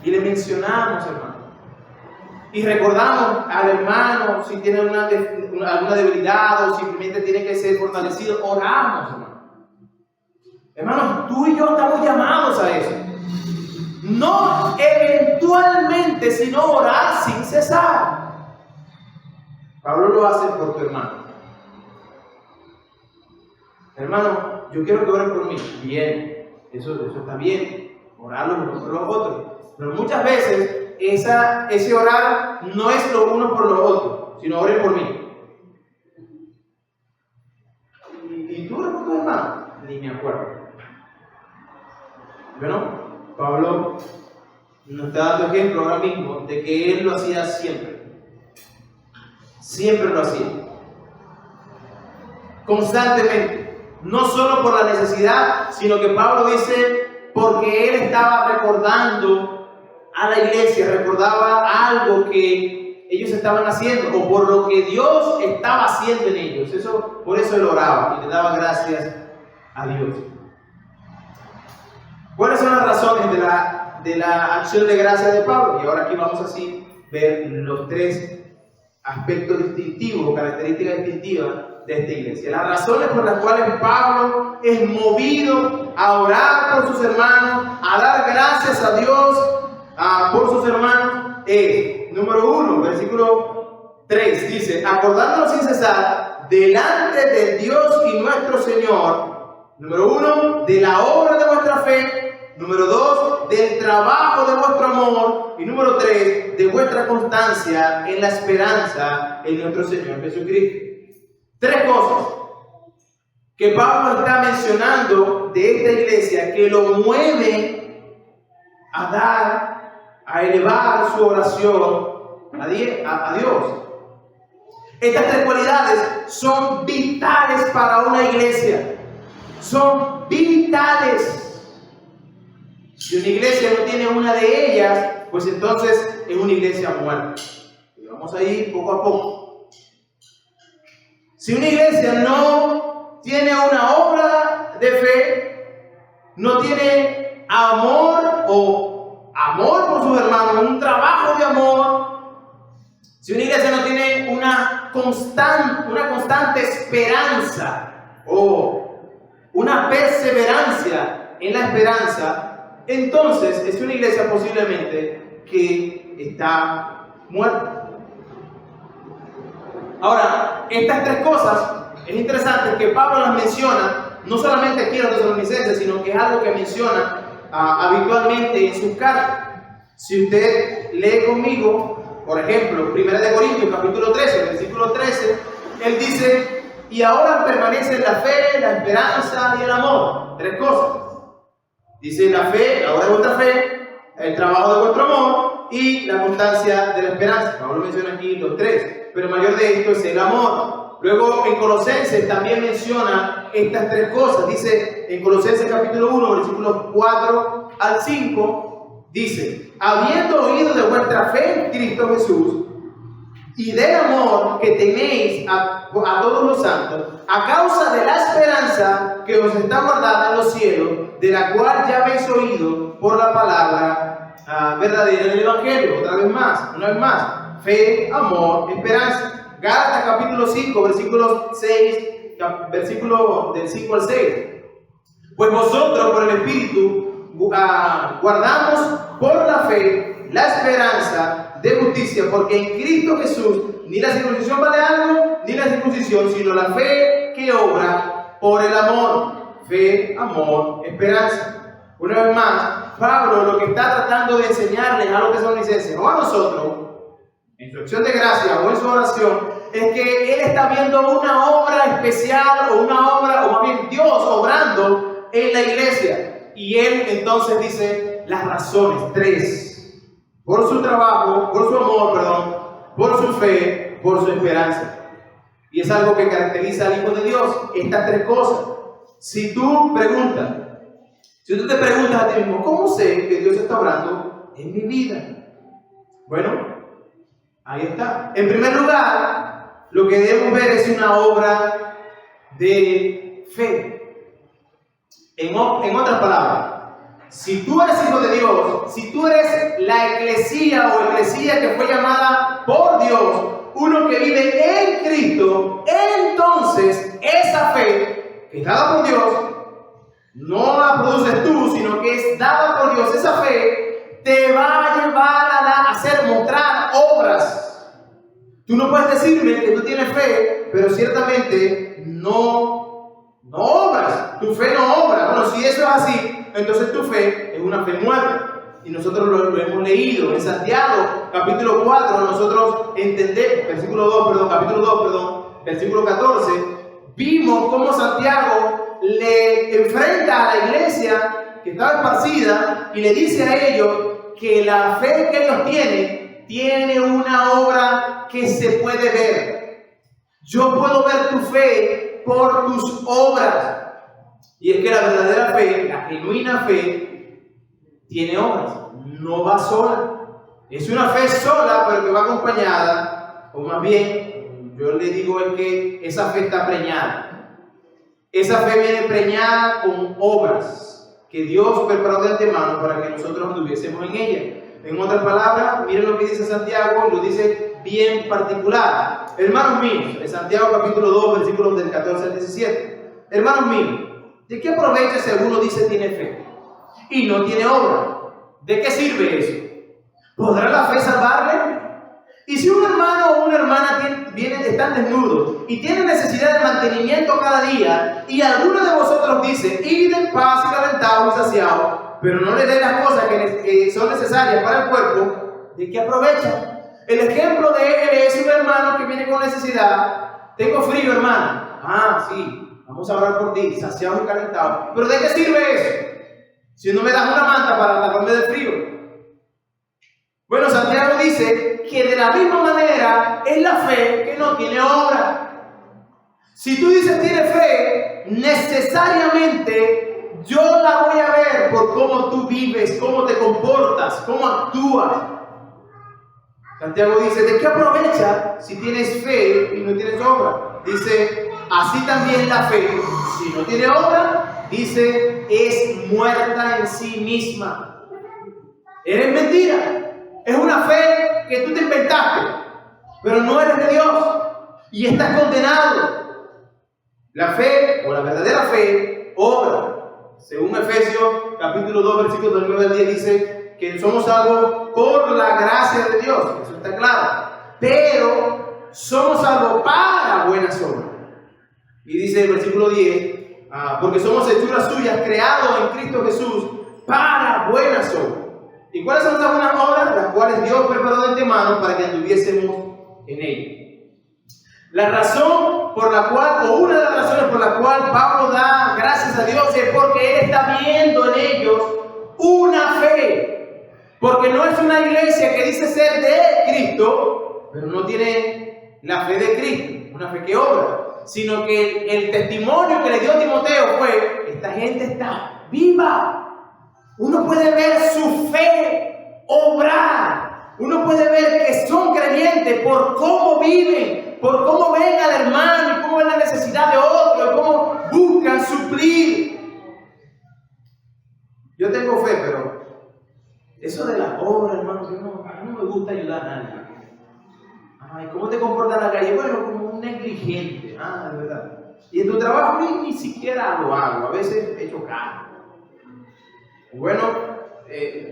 Y le mencionamos, hermano. Y recordamos al hermano si tiene alguna debilidad o simplemente tiene que ser fortalecido. Oramos, hermano. Hermanos, tú y yo estamos llamados a eso. No eventualmente, sino orar sin cesar. Pablo lo hace por tu hermano. Hermano, yo quiero que oren por mí. Bien, eso está bien. Orar los unos por los otros. Pero muchas veces ese orar no es lo uno por los otros, sino oren por mí. ¿Y tú oras por tu hermano? Ni me acuerdo. Bueno, Pablo nos está dando ejemplo ahora mismo de que él lo hacía siempre. Siempre lo hacía. Constantemente. No solo por la necesidad, sino que Pablo dice porque él estaba recordando a la iglesia, recordaba algo que ellos estaban haciendo o por lo que Dios estaba haciendo en ellos. Por eso él oraba y le daba gracias a Dios. ¿Cuáles son las razones de la acción de gracia de Pablo? Y ahora aquí vamos así a ver los tres aspectos distintivos, características distintivas de esta iglesia. Las razones por las cuales Pablo es movido a orar por sus hermanos, a dar gracias a Dios por sus hermanos, es, número 1, versículo 3, dice, acordándonos sin cesar delante de Dios y nuestro Señor, número 1, de la obra de vuestra fe, número 2, del trabajo de vuestro amor, y número 3, de vuestra constancia en la esperanza en nuestro Señor Jesucristo. Tres cosas que Pablo está mencionando de esta iglesia que lo mueve a elevar su oración a Dios. Estas tres cualidades son vitales para una iglesia. Son vitales. Si una iglesia no tiene una de ellas, pues entonces es una iglesia muerta. Y vamos a ir poco a poco. Si una iglesia no tiene una obra de fe, no tiene amor por sus hermanos, un trabajo de amor, si una iglesia no tiene una constante esperanza o una perseverancia en la esperanza, entonces es una iglesia posiblemente que está muerta. Ahora, estas tres cosas es interesante que Pablo las menciona, no solamente aquí en los Tesalonicenses, sino que es algo que menciona habitualmente en sus cartas. Si usted lee conmigo, por ejemplo, 1 Corintios capítulo 13, versículo 13, él dice, y ahora permanecen la fe, la esperanza y el amor. Tres cosas. Dice la fe, la obra de vuestra fe, el trabajo de vuestro amor y la constancia de la esperanza. Pablo menciona aquí los tres, pero el mayor de esto es el amor. Luego en Colosenses también menciona estas tres cosas. Dice en Colosenses capítulo 1, versículos 4 al 5, dice, habiendo oído de vuestra fe en Cristo Jesús y del amor que tenéis a todos los santos, a causa de la esperanza que os está guardada en los cielos, de la cual ya habéis oído por la palabra verdadera del Evangelio. Una vez más, fe, amor, esperanza. Gálatas capítulo 5, versículo del 5 al 6. Pues vosotros por el Espíritu guardamos por la fe la esperanza de justicia, porque en Cristo Jesús ni la circuncisión vale algo, ni la circuncisión, sino la fe que obra por el amor. Fe, amor, esperanza. Una vez más, Pablo lo que está tratando de enseñarles a los tesalonicenses, o a nosotros, en su acción de gracia o en su oración, es que él está viendo una obra especial o una obra, o más bien Dios obrando en la iglesia. Y él entonces dice las razones, 3. Por su trabajo, por su amor, por su fe, por su esperanza. Y es algo que caracteriza al Hijo de Dios, estas 3 cosas. Si tú te preguntas a ti mismo, ¿cómo sé que Dios está obrando en mi vida? Bueno, ahí está. En primer lugar, lo que debemos ver es una obra de fe. En otras palabras, si tú eres hijo de Dios, si tú eres la eclesía o eclesía que fue llamada por Dios, uno que vive en Cristo, entonces esa fe que es dada por Dios, no la produces tú, sino que es dada por Dios, esa fe te va a llevar a mostrar obras. Tú no puedes decirme que tú tienes fe, pero ciertamente no obras. Tu fe no obra. Bueno, si eso es así, entonces tu fe es una fe muerta. Y nosotros lo hemos leído en Santiago, capítulo 4, nosotros entendemos, capítulo 2, versículo 14, vimos cómo Santiago le enfrenta a la iglesia que estaba esparcida y le dice a ellos que la fe que ellos tiene una obra que se puede ver. Yo puedo ver tu fe por tus obras. Y es que la verdadera fe, la genuina fe, tiene obras, no va sola. Es una fe sola, pero que va acompañada, o más bien, yo le digo es que esa fe está preñada. Esa fe viene preñada con obras que Dios preparó de antemano para que nosotros anduviésemos en ella. En otras palabras, miren lo que dice Santiago, lo dice bien particular. Hermanos míos, en Santiago capítulo 2, versículos del 14 al 17. Hermanos míos, ¿de qué aprovecha si alguno dice tiene fe y no tiene obra? ¿De qué sirve eso? ¿Podrá la fe salvarle? Y si un hermano o una hermana están desnudos y tienen necesidad de mantenimiento cada día, y alguno de vosotros dice, id en paz y calentados y saciados, pero no le dé las cosas que son necesarias para el cuerpo, ¿de qué aprovecha? El ejemplo de él es un hermano que viene con necesidad. Tengo frío, hermano. Ah, sí, vamos a orar por ti, saciados y calentados. ¿Pero de qué sirve eso? Si no me das una manta para taparme del frío. Bueno, Santiago dice que de la misma manera es la fe que no tiene obra. Si tú dices tiene fe, necesariamente yo la voy a ver por cómo tú vives, cómo te comportas, cómo actúas. Santiago dice, ¿de qué aprovecha si tienes fe y no tienes obra? Dice, así también la fe, si no tiene obra, dice, es muerta en sí misma. Eres mentira. Es una fe que tú te inventaste, pero no eres de Dios y estás condenado. La fe, o la verdadera fe, obra. Según Efesios capítulo 2, versículos del 9 al 10, dice que somos salvos por la gracia de Dios. Eso está claro. Pero somos salvos para buenas obras. Y dice el versículo 10, porque somos hechuras suyas, creados en Cristo Jesús para buenas obras. ¿Y cuáles son esas buenas obras? Las cuales Dios preparó de antemano para que anduviésemos en ellas. La razón por la cual, o una de las razones por la cual Pablo da gracias a Dios es porque Él está viendo en ellos una fe. Porque no es una iglesia que dice ser de Cristo, pero no tiene la fe de Cristo, una fe que obra, sino que el testimonio que le dio Timoteo fue, esta gente está viva. Uno puede ver su fe obrar. Uno puede ver que son creyentes por cómo viven, por cómo ven al hermano y cómo ven la necesidad de otro y cómo buscan suplir. Yo tengo fe, pero eso de la obra, hermano, a mí no me gusta ayudar a nadie. Ay, ¿cómo te comportas en la calle? Bueno, como un negligente. De verdad. Y en tu trabajo ni siquiera lo hago. A veces he chocado. Bueno,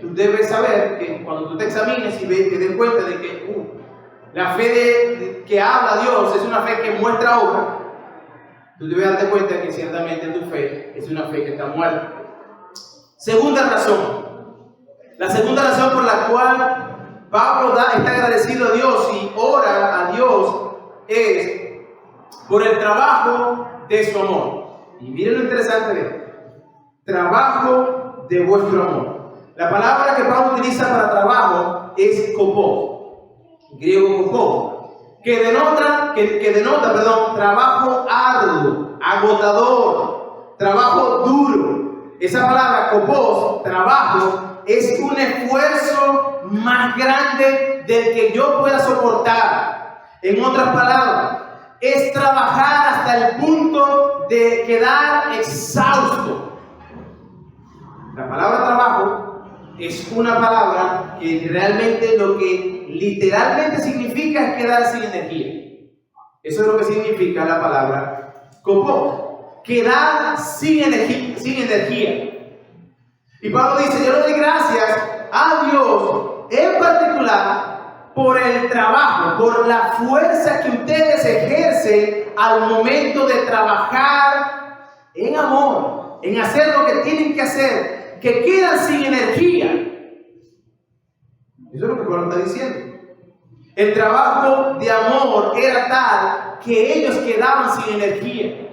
tú debes saber que cuando tú te examines y te des cuenta de que la fe que habla Dios es una fe que muestra obra, tú debes darte cuenta que ciertamente tu fe es una fe que está muerta. Segunda razón. La segunda razón por la cual Pablo está agradecido a Dios y ora a Dios es por el trabajo de su amor. Y miren lo interesante de esto. Trabajo de vuestro amor. La palabra que Pablo utiliza para trabajo es kopos, griego kopos, que denota, trabajo arduo, agotador, trabajo duro. Esa palabra kopos, trabajo, es un esfuerzo más grande del que yo pueda soportar. En otras palabras, es trabajar hasta el punto de quedar exhausto. La palabra trabajo es una palabra que realmente lo que literalmente significa es quedar sin energía. Eso es lo que significa la palabra kopos, quedar sin energía. Y Pablo dice, yo le doy gracias a Dios en particular por el trabajo, por la fuerza que ustedes ejercen al momento de trabajar en amor, en hacer lo que tienen que hacer, que quedan sin energía. Eso es lo que Pablo está diciendo. El trabajo de amor era tal que ellos quedaban sin energía.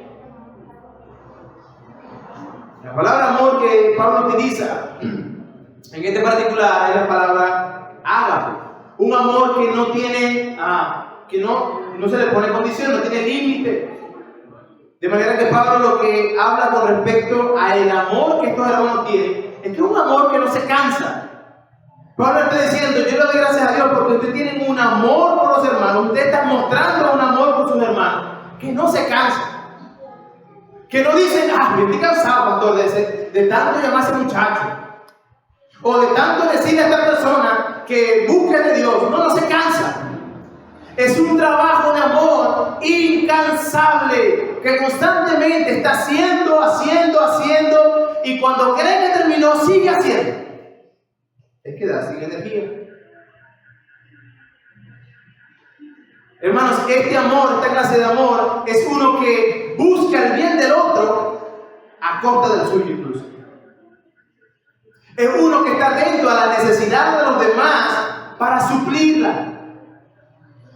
La palabra amor que Pablo utiliza en este particular es la palabra ágape. Un amor que no tiene, que no se le pone condición, no tiene límite. De manera que Pablo lo que habla con respecto al amor que estos hermanos tienen es que es un amor que no se cansa. Pablo está diciendo, yo le doy gracias a Dios porque ustedes tienen un amor por los hermanos, ustedes están mostrando un amor por sus hermanos, que no se cansa. Que no dicen, yo estoy cansado, pastor, de tanto llamar a ese muchacho. O de tanto decirle a esta persona que busque de Dios. No se cansa. Es un trabajo de amor incansable que constantemente está haciendo, y cuando cree que terminó, sigue haciendo. Es quedar sin energía. Hermanos, este amor, esta clase de amor, es uno que busca el bien del otro a costa del suyo incluso. Es uno que está atento a la necesidad de los demás para suplirla.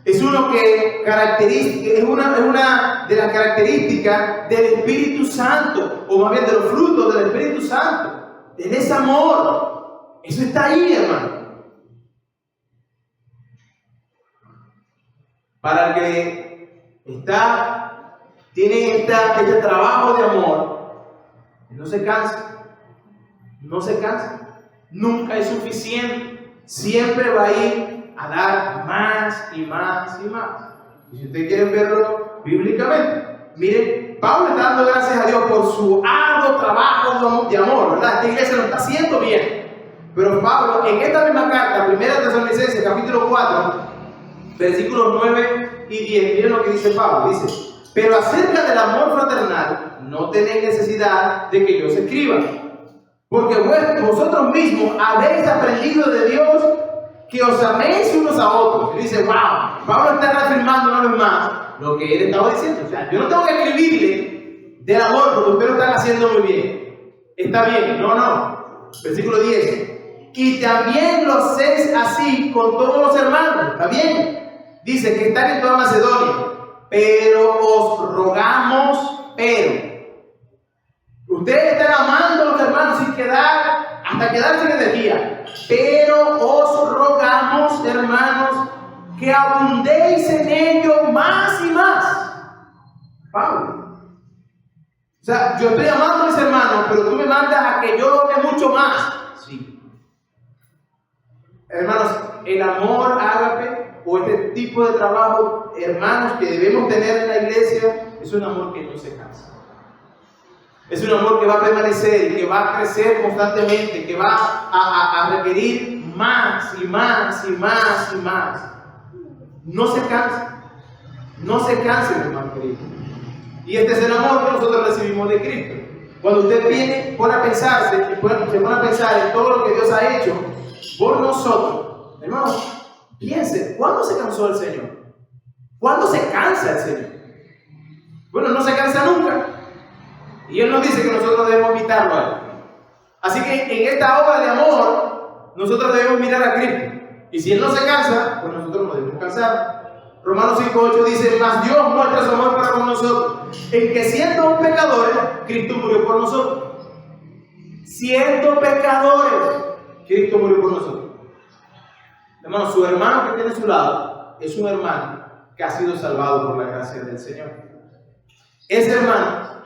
Es uno que es una de las características del Espíritu Santo, o más bien de los frutos del Espíritu Santo, de ese amor. Eso está ahí, hermano. Para el que tiene este trabajo de amor, no se cansa, nunca es suficiente, siempre va a ir a dar más y más y más. Y si ustedes quieren verlo bíblicamente, miren, Pablo está dando gracias a Dios por su arduo trabajo de amor, ¿verdad? Esta iglesia lo está haciendo bien. Pero Pablo, en esta misma carta, 1 Tesalonicenses, capítulo 4, versículos 9 y 10, miren lo que dice Pablo, dice: pero acerca del amor fraternal, no tenéis necesidad de que yo os escriba, porque vosotros mismos habéis aprendido de Dios que os améis unos a otros. Y dice, wow, Pablo está reafirmando una vez más lo que él estaba diciendo. O sea, yo no tengo que escribirle del amor porque ustedes lo están haciendo muy bien. Está bien, no. Versículo 10. Y también lo hacéis así con todos los hermanos. ¿Está bien? Dice que están en toda Macedonia. Pero os rogamos, ustedes están amando a los hermanos hasta quedar sin energía. Pero os rogamos, hermanos, que abundéis en ello más y más. Pablo. O sea, yo estoy amando a mis hermanos, pero tú me mandas a que yo lo ame mucho más. Sí. Hermanos, el amor ágape o este tipo de trabajo, hermanos, que debemos tener en la iglesia, es un amor que no se cansa. Es un amor que va a permanecer y que va a crecer constantemente, que va a requerir más y más y más y más. No se cansa. No se cansa, hermano querido. Y este es el amor que nosotros recibimos de Cristo. Cuando usted pone a pensarse, se pone a pensar en todo lo que Dios ha hecho por nosotros, hermanos, piense, ¿cuándo se cansó el Señor? ¿Cuándo se cansa el Señor? Bueno, no se cansa nunca. Y Él nos dice que nosotros debemos imitarlo a Él. Así que en esta obra de amor, nosotros debemos mirar a Cristo. Y si Él no se cansa, pues nosotros no debemos cansar. Romanos 5:8 dice, mas Dios muestra su amor para con nosotros, en que siendo pecadores, Cristo murió por nosotros. Siendo pecadores, Cristo murió por nosotros. Hermano, su hermano que tiene a su lado es un hermano que ha sido salvado por la gracia del Señor. Ese hermano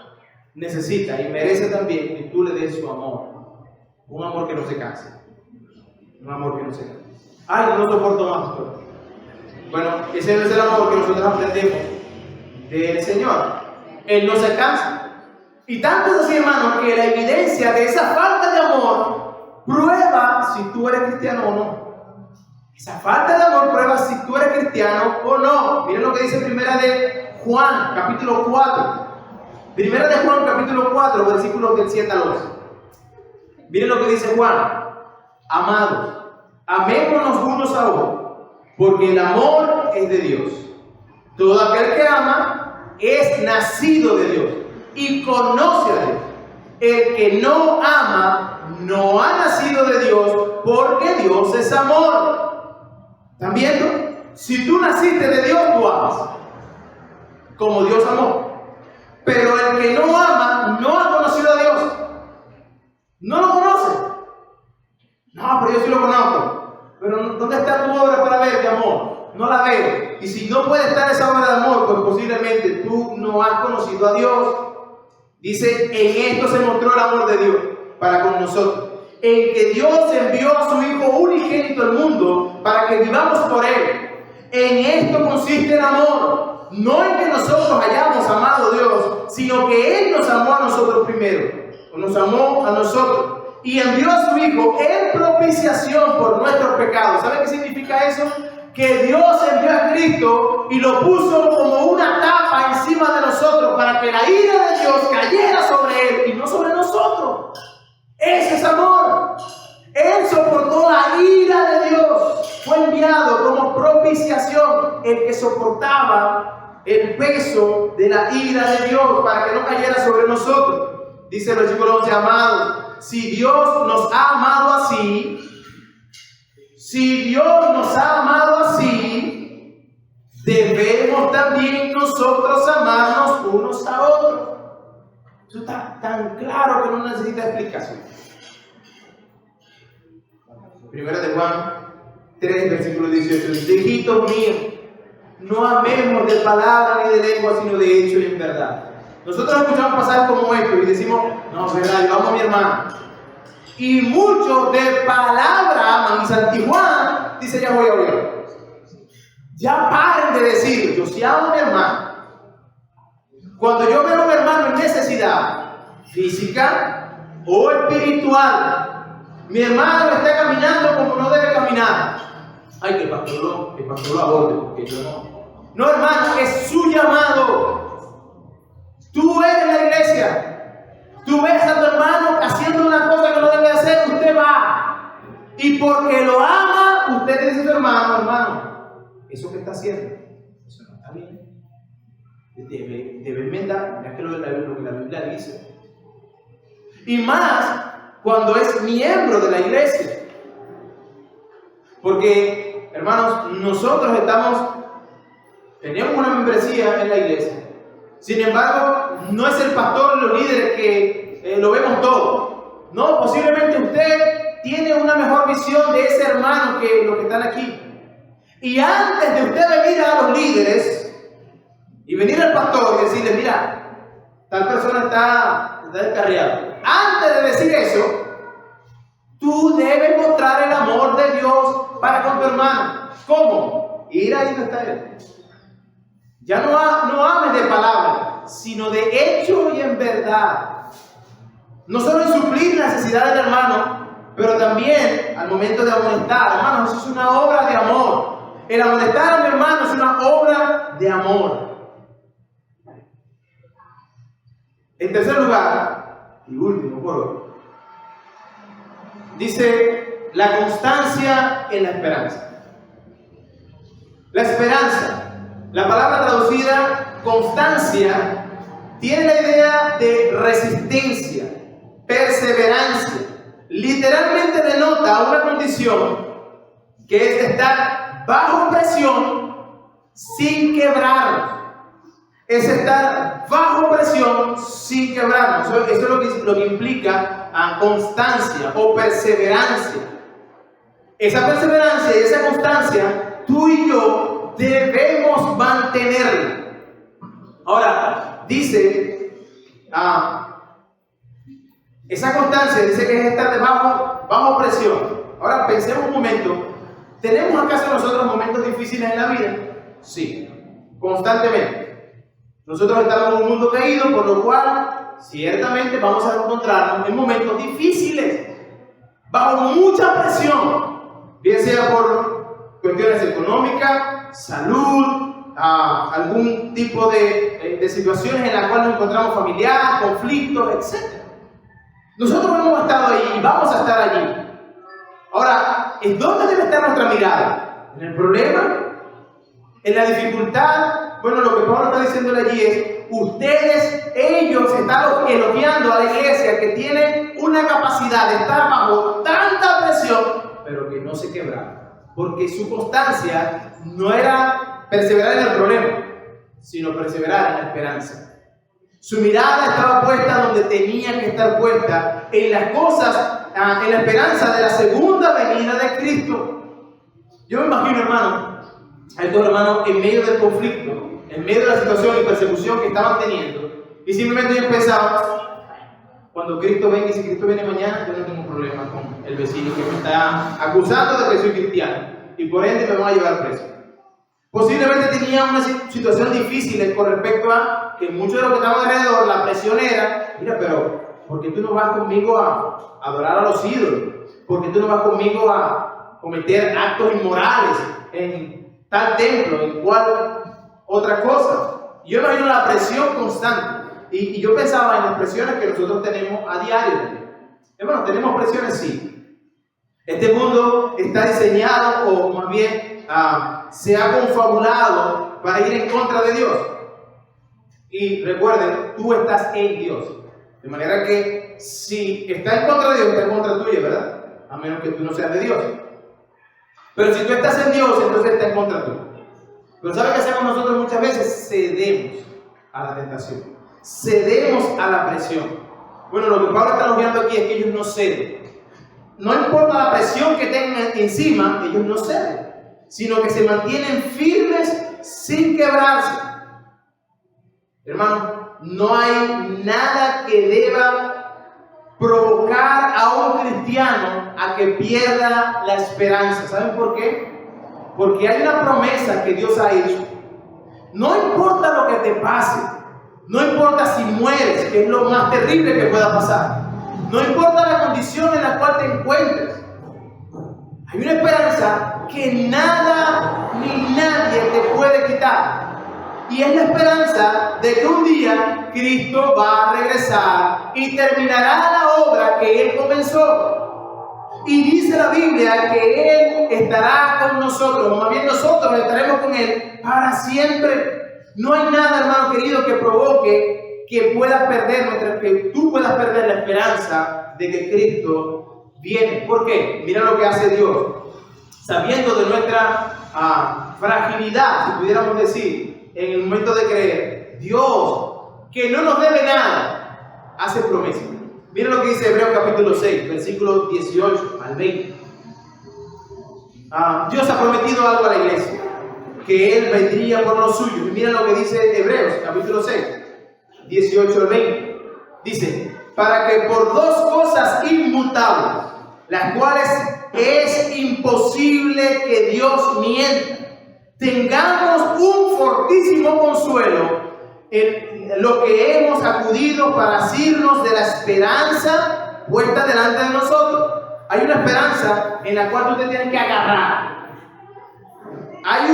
necesita y merece también que tú le des su amor. Un amor que no se canse. Un amor que no se canse. Ay, no lo soporto más, pastor. Bueno, ese no es el amor que nosotros aprendemos del Señor. Él no se cansa. Y tanto es así, hermano, que la evidencia de esa falta de amor prueba si tú eres cristiano o no. Esa falta de amor prueba si tú eres cristiano o no. Miren lo que dice Primera de Juan, capítulo 4. Primera de Juan, capítulo 4, versículos del 7 al 11. Miren lo que dice Juan. Amados, amémonos unos a otros, porque el amor es de Dios. Todo aquel que ama es nacido de Dios y conoce a Dios. El que no ama no ha nacido de Dios, porque Dios es amor. ¿Están viendo? Si tú naciste de Dios, tú amas, como Dios amó. Pero el que no ama no ha conocido a Dios. No lo conoce. No, pero yo sí lo conozco. Pero ¿dónde está tu obra para ver de amor? No la veo. Y si no puede estar esa obra de amor, pues posiblemente tú no has conocido a Dios. Dice, en esto se mostró el amor de Dios para con nosotros. En que Dios envió a su Hijo unigénito al mundo para que vivamos por Él. En esto consiste el amor. No en que nosotros hayamos amado a Dios, sino que Él nos amó a nosotros primero. Nos amó a nosotros. Y envió a su Hijo en propiciación por nuestros pecados. ¿Sabe qué significa eso? Que Dios envió a Cristo y lo puso como una tapa encima de nosotros para que la ira de Dios cayera sobre Él y no sobre nosotros. Ese es amor. Él soportó la ira de Dios. Fue enviado como propiciación, el que soportaba el peso de la ira de Dios para que no cayera sobre nosotros. Dice el versículo 11, amados, si Dios nos ha amado así, debemos también nosotros amarnos unos a otros. Eso está tan claro que no necesita explicación. Primera de Juan 3, versículo 18. Dice, hijitos míos, no amemos de palabra ni de lengua, sino de hecho y en verdad. Nosotros escuchamos pasajes como esto y decimos, no, es verdad, yo amo a mi hermano. Y muchos de palabra aman. Y Santi Juan dice, ya voy a oír. Ya paren de decir, yo sí amo a mi hermano. Cuando yo veo a mi hermano en necesidad física o espiritual, mi hermano está caminando como no debe caminar. Ay, que el pastor lo aborde, porque yo no. No, hermano, es su llamado. Tú eres la iglesia. Tú ves a tu hermano haciendo una cosa que no debe hacer, usted va. Y porque lo ama, usted le dice a su hermano, eso que está haciendo, eso no está bien. Debe enmendar. Mira que lo que la Biblia dice. Y más cuando es miembro de la iglesia. Porque, hermanos, nosotros tenemos una membresía en la iglesia. Sin embargo, no es el pastor, los líderes que lo vemos todo. No, posiblemente usted tiene una mejor visión de ese hermano que los que están aquí. Y antes de usted venir a los líderes y venir al pastor y decirle, mira, tal persona está descarriada. Antes de decir eso, tú debes mostrar el amor de Dios para con tu hermano. ¿Cómo? Ir ahí donde está él. Ya no ames de palabra, sino de hecho y en verdad. No solo en suplir la necesidad del hermano, pero también al momento de amonestar. Hermanos, eso es una obra de amor. El amonestar a mi hermano es una obra de amor. En tercer lugar, Y último, por hoy. Dice, la constancia en la esperanza. La esperanza, la palabra traducida constancia, tiene la idea de resistencia, perseverancia. Literalmente denota una condición que es estar bajo presión sin quebrarnos. Es estar bajo presión sin quebrarnos. Eso es lo que implica constancia o perseverancia. Esa perseverancia y esa constancia, tú y yo debemos mantenerla. Ahora, dice, esa constancia dice que es estar bajo presión. Ahora, pensemos un momento. ¿Tenemos acaso nosotros momentos difíciles en la vida? Sí, constantemente. Nosotros estamos en un mundo caído, por lo cual ciertamente vamos a encontrarnos en momentos difíciles, bajo mucha presión, bien sea por cuestiones económicas, salud, algún tipo de situaciones en las cuales nos encontramos familiares, conflictos, etc. Nosotros hemos estado ahí y vamos a estar allí. Ahora, ¿en dónde debe estar nuestra mirada? ¿En el problema? ¿En la dificultad? Bueno, lo que Pablo está diciéndole allí es, ellos están elogiando a la iglesia que tiene una capacidad de estar bajo tanta presión, pero que no se quebraba. Porque su constancia no era perseverar en el problema, sino perseverar en la esperanza. Su mirada estaba puesta donde tenía que estar puesta, en las cosas, en la esperanza de la segunda venida de Cristo. Yo me imagino, hermano, a estos hermanos en medio del conflicto, en medio de la situación y persecución que estaban teniendo, y simplemente ellos pensaban, cuando Cristo venga, y si Cristo viene mañana, yo no tengo problema con el vecino que me está acusando de que soy cristiano, y por ende me van a llevar preso. Posiblemente tenía una situación difícil con respecto a que muchos de los que estaban alrededor, la presión era, mira, pero ¿por qué tú no vas conmigo a adorar a los ídolos? ¿Por qué tú no vas conmigo a cometer actos inmorales en tal templo, en cual otra cosa? Yo imagino la presión constante. Y yo pensaba en las presiones que nosotros tenemos a diario. Bueno, tenemos presiones, sí. Este mundo está diseñado, o más bien se ha confabulado para ir en contra de Dios. Y recuerden, tú estás en Dios. De manera que si está en contra de Dios, está en contra tuya, ¿verdad? A menos que tú no seas de Dios. Pero si tú estás en Dios, entonces está en contra tuya. Pero ¿sabe qué hacemos nosotros muchas veces? Cedemos a la tentación. Cedemos a la presión. Bueno, lo que Pablo está elogiando aquí es que ellos no ceden. No importa la presión que tengan encima, ellos no ceden, sino que se mantienen firmes sin quebrarse. Hermano, no hay nada que deba provocar a un cristiano a que pierda la esperanza. ¿Saben por qué? Porque hay una promesa que Dios ha hecho. No importa lo que te pase, no importa si mueres, que es lo más terrible que pueda pasar, no importa la condición en la cual te encuentres, hay una esperanza que nada ni nadie te puede quitar. Y es la esperanza de que un día Cristo va a regresar y terminará la obra que Él comenzó. Y dice la Biblia que Él estará con nosotros, más bien nosotros estaremos con Él para siempre. No hay nada, hermano querido, que provoque que puedas perder, que tú puedas perder la esperanza de que Cristo viene. ¿Por qué? Mira lo que hace Dios. Sabiendo de nuestra fragilidad, si pudiéramos decir, en el momento de creer, Dios, que no nos debe nada, hace promesas. Mira lo que dice Hebreos capítulo 6, versículos 18 al 20. Dios ha prometido algo a la iglesia, que Él vendría por los suyos. Y mira lo que dice Hebreos capítulo 6, 18 al 20. Dice, para que por dos cosas inmutables, las cuales es imposible que Dios mienta, tengamos un fortísimo consuelo en lo que hemos acudido para asirnos de la esperanza puesta delante de nosotros. Hay una esperanza en la cual tú te tienes que agarrar. Hay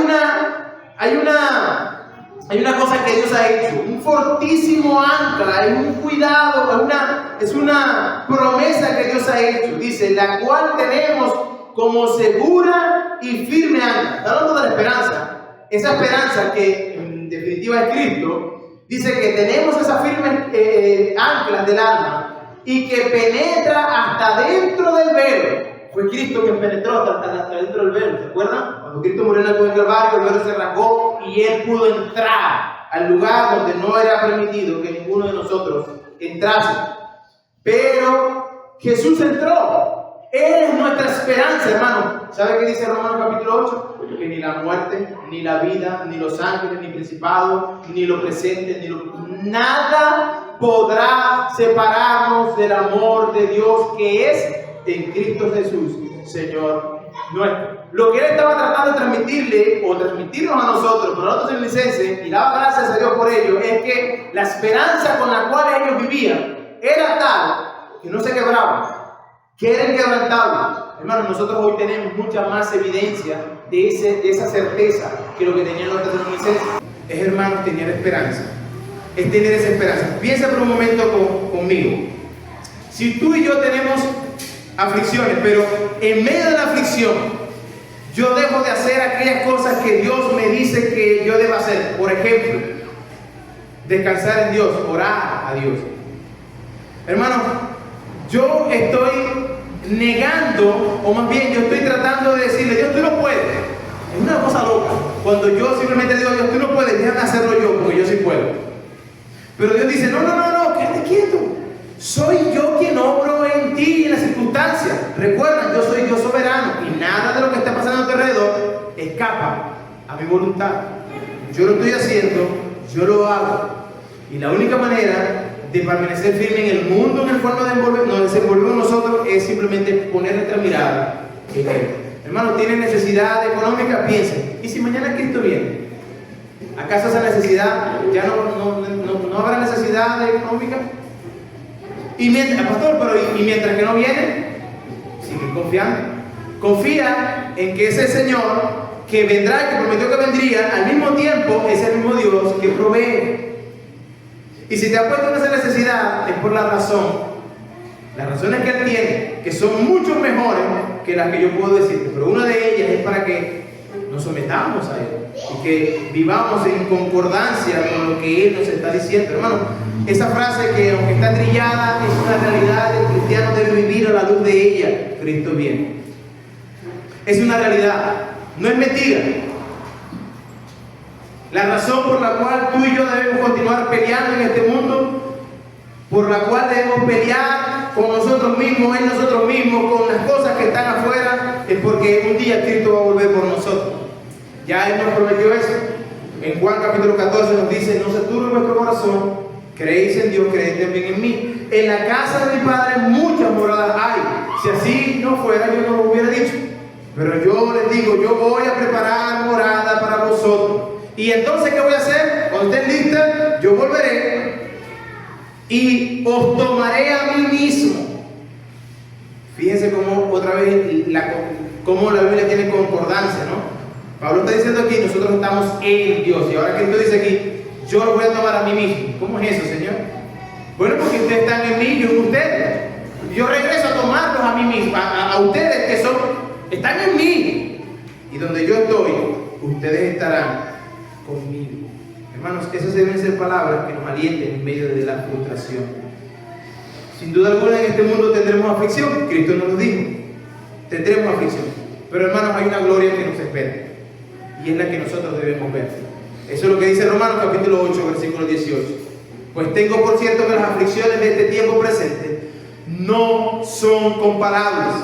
una hay una cosa que Dios ha hecho, un fortísimo ancla, es un cuidado, es una promesa que Dios ha hecho. Dice, la cual tenemos como segura y firme ancla. Está hablando de la esperanza. Esa esperanza que en definitiva es Cristo. Dice que tenemos esa firme ancla del alma y que penetra hasta dentro del velo. Fue Cristo quien penetró hasta dentro del velo, ¿se acuerdan? Cuando Cristo murió en el Calvario, el velo se rasgó y Él pudo entrar al lugar donde no era permitido que ninguno de nosotros entrase. Pero Jesús entró. Él es nuestra esperanza, hermano. ¿Sabe qué dice Romanos capítulo 8? Que ni la muerte, ni la vida, ni los ángeles, ni principados, ni lo presente, nada podrá separarnos del amor de Dios que es en Cristo Jesús, Señor nuestro. Lo que Él estaba tratando de transmitirle o transmitirnos a nosotros, pero nosotros en licencia, y daba gracias a Dios por ello, es que la esperanza con la cual ellos vivían era tal que no se quebraba, que era inquebrantable. Hermanos, nosotros hoy tenemos mucha más evidencia de esa certeza que lo que tenían los tesalonicenses. Es, hermanos, tener esperanza. Es tener esa esperanza. Piensa por un momento conmigo. Si tú y yo tenemos aflicciones, pero en medio de la aflicción yo dejo de hacer aquellas cosas que Dios me dice que yo debo hacer. Por ejemplo, descansar en Dios, orar a Dios. Hermanos, yo estoy negando, o más bien yo estoy tratando de decirle, Dios, tú no puedes. Es una cosa loca. Cuando yo simplemente digo, Dios, tú no puedes, déjame hacerlo yo, porque yo sí puedo. Pero Dios dice, no, quédate quieto. Soy yo quien obro en ti y en las circunstancias. Recuerda, yo soy Dios soberano y nada de lo que está pasando a tu alrededor escapa a mi voluntad. Yo lo estoy haciendo, yo lo hago. Y la única manera de permanecer firme en el mundo en el cual nos desenvolvemos nosotros es simplemente poner nuestra mirada en Él. Hermano, ¿tiene necesidad económica? Piensen. ¿Y si mañana Cristo viene? ¿Acaso esa necesidad ya no habrá necesidad económica? Y mientras, pastor, pero mientras que no viene, sigue confiando. Confía en que ese Señor que vendrá, que prometió que vendría, al mismo tiempo es el mismo Dios que provee. Y si te ha puesto en esa necesidad, es por la razón. Las razones que Él tiene, que son mucho mejores que las que yo puedo decirte. Pero una de ellas es para que nos sometamos a Él y que vivamos en concordancia con lo que Él nos está diciendo. Hermano, esa frase que aunque está trillada, es una realidad. El cristiano debe vivir a la luz de ella. Cristo viene. Es una realidad, no es mentira. La razón por la cual tú y yo debemos continuar peleando en este mundo, por la cual debemos pelear con nosotros mismos, en nosotros mismos, con las cosas que están afuera, es porque un día Cristo va a volver por nosotros. Ya Él nos prometió eso. En Juan capítulo 14 nos dice, no se turbe vuestro corazón, creéis en Dios, creéis también en mí. En la casa de mi Padre muchas moradas hay. Si así no fuera, yo no lo hubiera dicho. Pero yo les digo, yo voy a preparar morada para vosotros. Y entonces, ¿qué voy a hacer? Cuando estén listas, yo volveré y os tomaré a mí mismo. Fíjense cómo otra vez cómo la Biblia tiene concordancia, ¿no? Pablo está diciendo aquí, nosotros estamos en Dios. Y ahora Cristo dice aquí, yo los voy a tomar a mí mismo. ¿Cómo es eso, Señor? Bueno, porque ustedes están en mí, yo en ustedes. Yo regreso a tomarlos a mí mismo, a ustedes que están en mí. Y donde yo estoy, ustedes estarán conmigo. Hermanos, esas deben ser palabras que nos alienten en medio de la frustración. Sin duda alguna en este mundo tendremos aflicción. Cristo nos lo dijo. Tendremos aflicción. Pero hermanos, hay una gloria que nos espera. Y es la que nosotros debemos ver. Eso es lo que dice Romanos capítulo 8, versículo 18. Pues tengo por cierto que las aflicciones de este tiempo presente no son comparables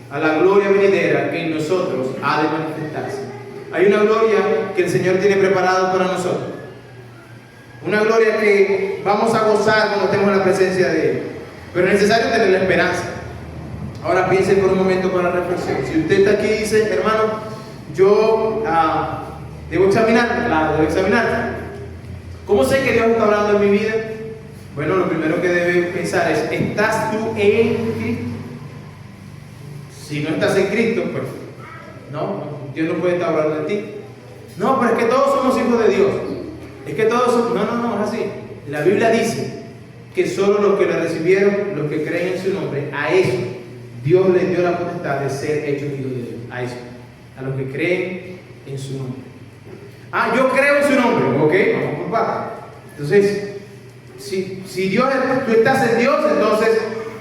a la gloria venidera que en nosotros ha de manifestarse. Hay una gloria que el Señor tiene preparado para nosotros. Una gloria que vamos a gozar cuando estemos en la presencia de Él. Pero es necesario tener la esperanza. Ahora piensen por un momento para la reflexión. Si usted está aquí y dice, hermano, yo debo examinar, claro, debo examinar. ¿Cómo sé que Dios está hablando en mi vida? Bueno, lo primero que debe pensar es, ¿estás tú en Cristo? Si no estás en Cristo, pues no, Dios no puede estar hablando de ti. No, pero es que todos somos hijos de Dios. Es que todos somos... No, es así. La Biblia dice que solo los que le recibieron, los que creen en su nombre, a eso Dios les dio la potestad de ser hechos hijos de Dios. A eso, a los que creen en su nombre. Yo creo en su nombre. Ok, vamos por partes. Entonces, si Dios, tú estás en Dios, entonces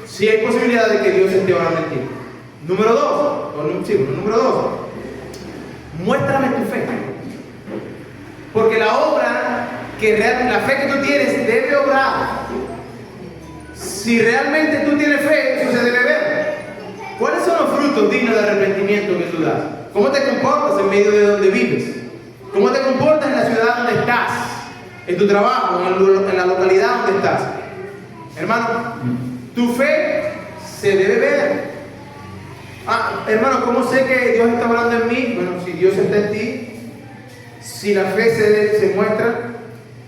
sí hay posibilidad de que Dios esté orando en ti. Número 2, muéstrame tu fe. Porque la obra, la fe que tú tienes debe obrar. Si realmente tú tienes fe, eso se debe ver. ¿Cuáles son los frutos dignos de arrepentimiento que tú das? ¿Cómo te comportas en medio de donde vives? ¿Cómo te comportas en la ciudad donde estás? En tu trabajo, en la localidad donde estás. Hermano, tu fe se debe ver. Hermano, ¿cómo sé que Dios está hablando en mí? Bueno, si Dios está en ti, si la fe se muestra,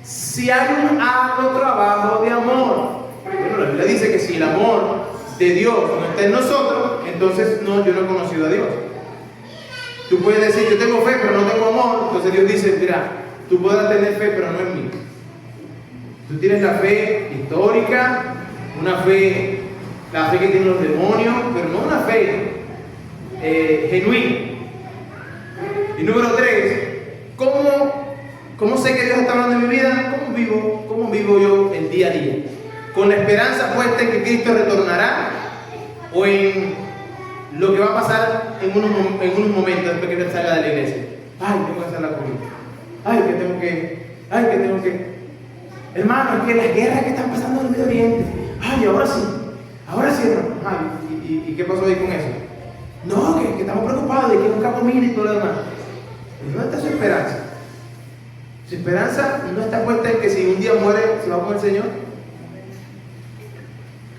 si hay un arduo trabajo de amor. Bueno, la Biblia dice que si el amor de Dios no está en nosotros, entonces yo no he conocido a Dios. Tú puedes decir, yo tengo fe, pero no tengo amor. Entonces Dios dice, mira, tú podrás tener fe, pero no en mí. Tú tienes la fe histórica, la fe que tienen los demonios, pero no una fe genuina. Y número 3, ¿cómo sé que Dios está hablando en mi vida? ¿Cómo vivo yo el día a día? ¿Con la esperanza puesta en que Cristo retornará? ¿O en lo que va a pasar en unos momentos después que Él salga de la iglesia? Tengo que hacer la comida. Que tengo que... Hermano, es que las guerras que están pasando en el Medio Oriente. Ahora sí, hermano. ¿Y qué pasó ahí con eso? No, que estamos preocupados de que nunca comida y todo lo demás. ¿Dónde está su esperanza? Su esperanza no está puesta en que si un día muere, se va con el Señor.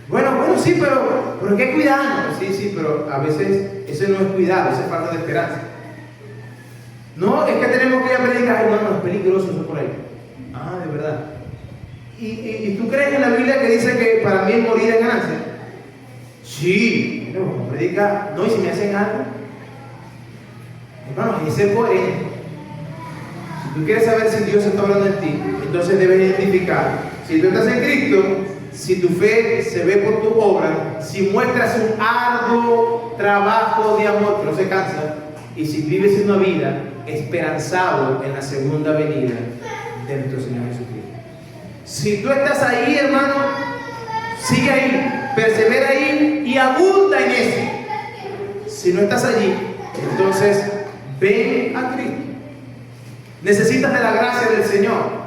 Bueno, sí, pero hay que cuidarnos. Sí, pero a veces eso no es cuidado, eso es falta de esperanza. No, es que tenemos que ir a predicar. No, es peligroso eso por ahí. De verdad. ¿Y tú crees en la Biblia que dice que para mí morir es ganancia? Sí, pero predica. No, y si me hacen algo. Hermano, hay que ser coherente. Si tú quieres saber si Dios está hablando en ti, entonces debes identificar. Si tú estás en Cristo, si tu fe se ve por tu obra, si muestras un arduo trabajo de amor que no se cansa, y si vives una vida esperanzado en la segunda venida de nuestro Señor Jesucristo. Si tú estás ahí, hermano, sigue ahí, persevera ahí y abunda en eso. Si no estás allí, entonces ven a Cristo. Necesitas de la gracia del Señor.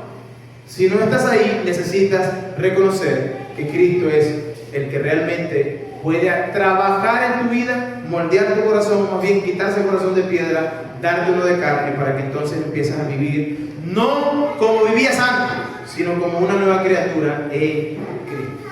Si no estás ahí, necesitas reconocer que Cristo es el que realmente puede trabajar en tu vida, moldear tu corazón, más bien quitarse el corazón de piedra, darte uno de carne, para que entonces empieces a vivir no como vivías antes, sino como una nueva criatura en Cristo.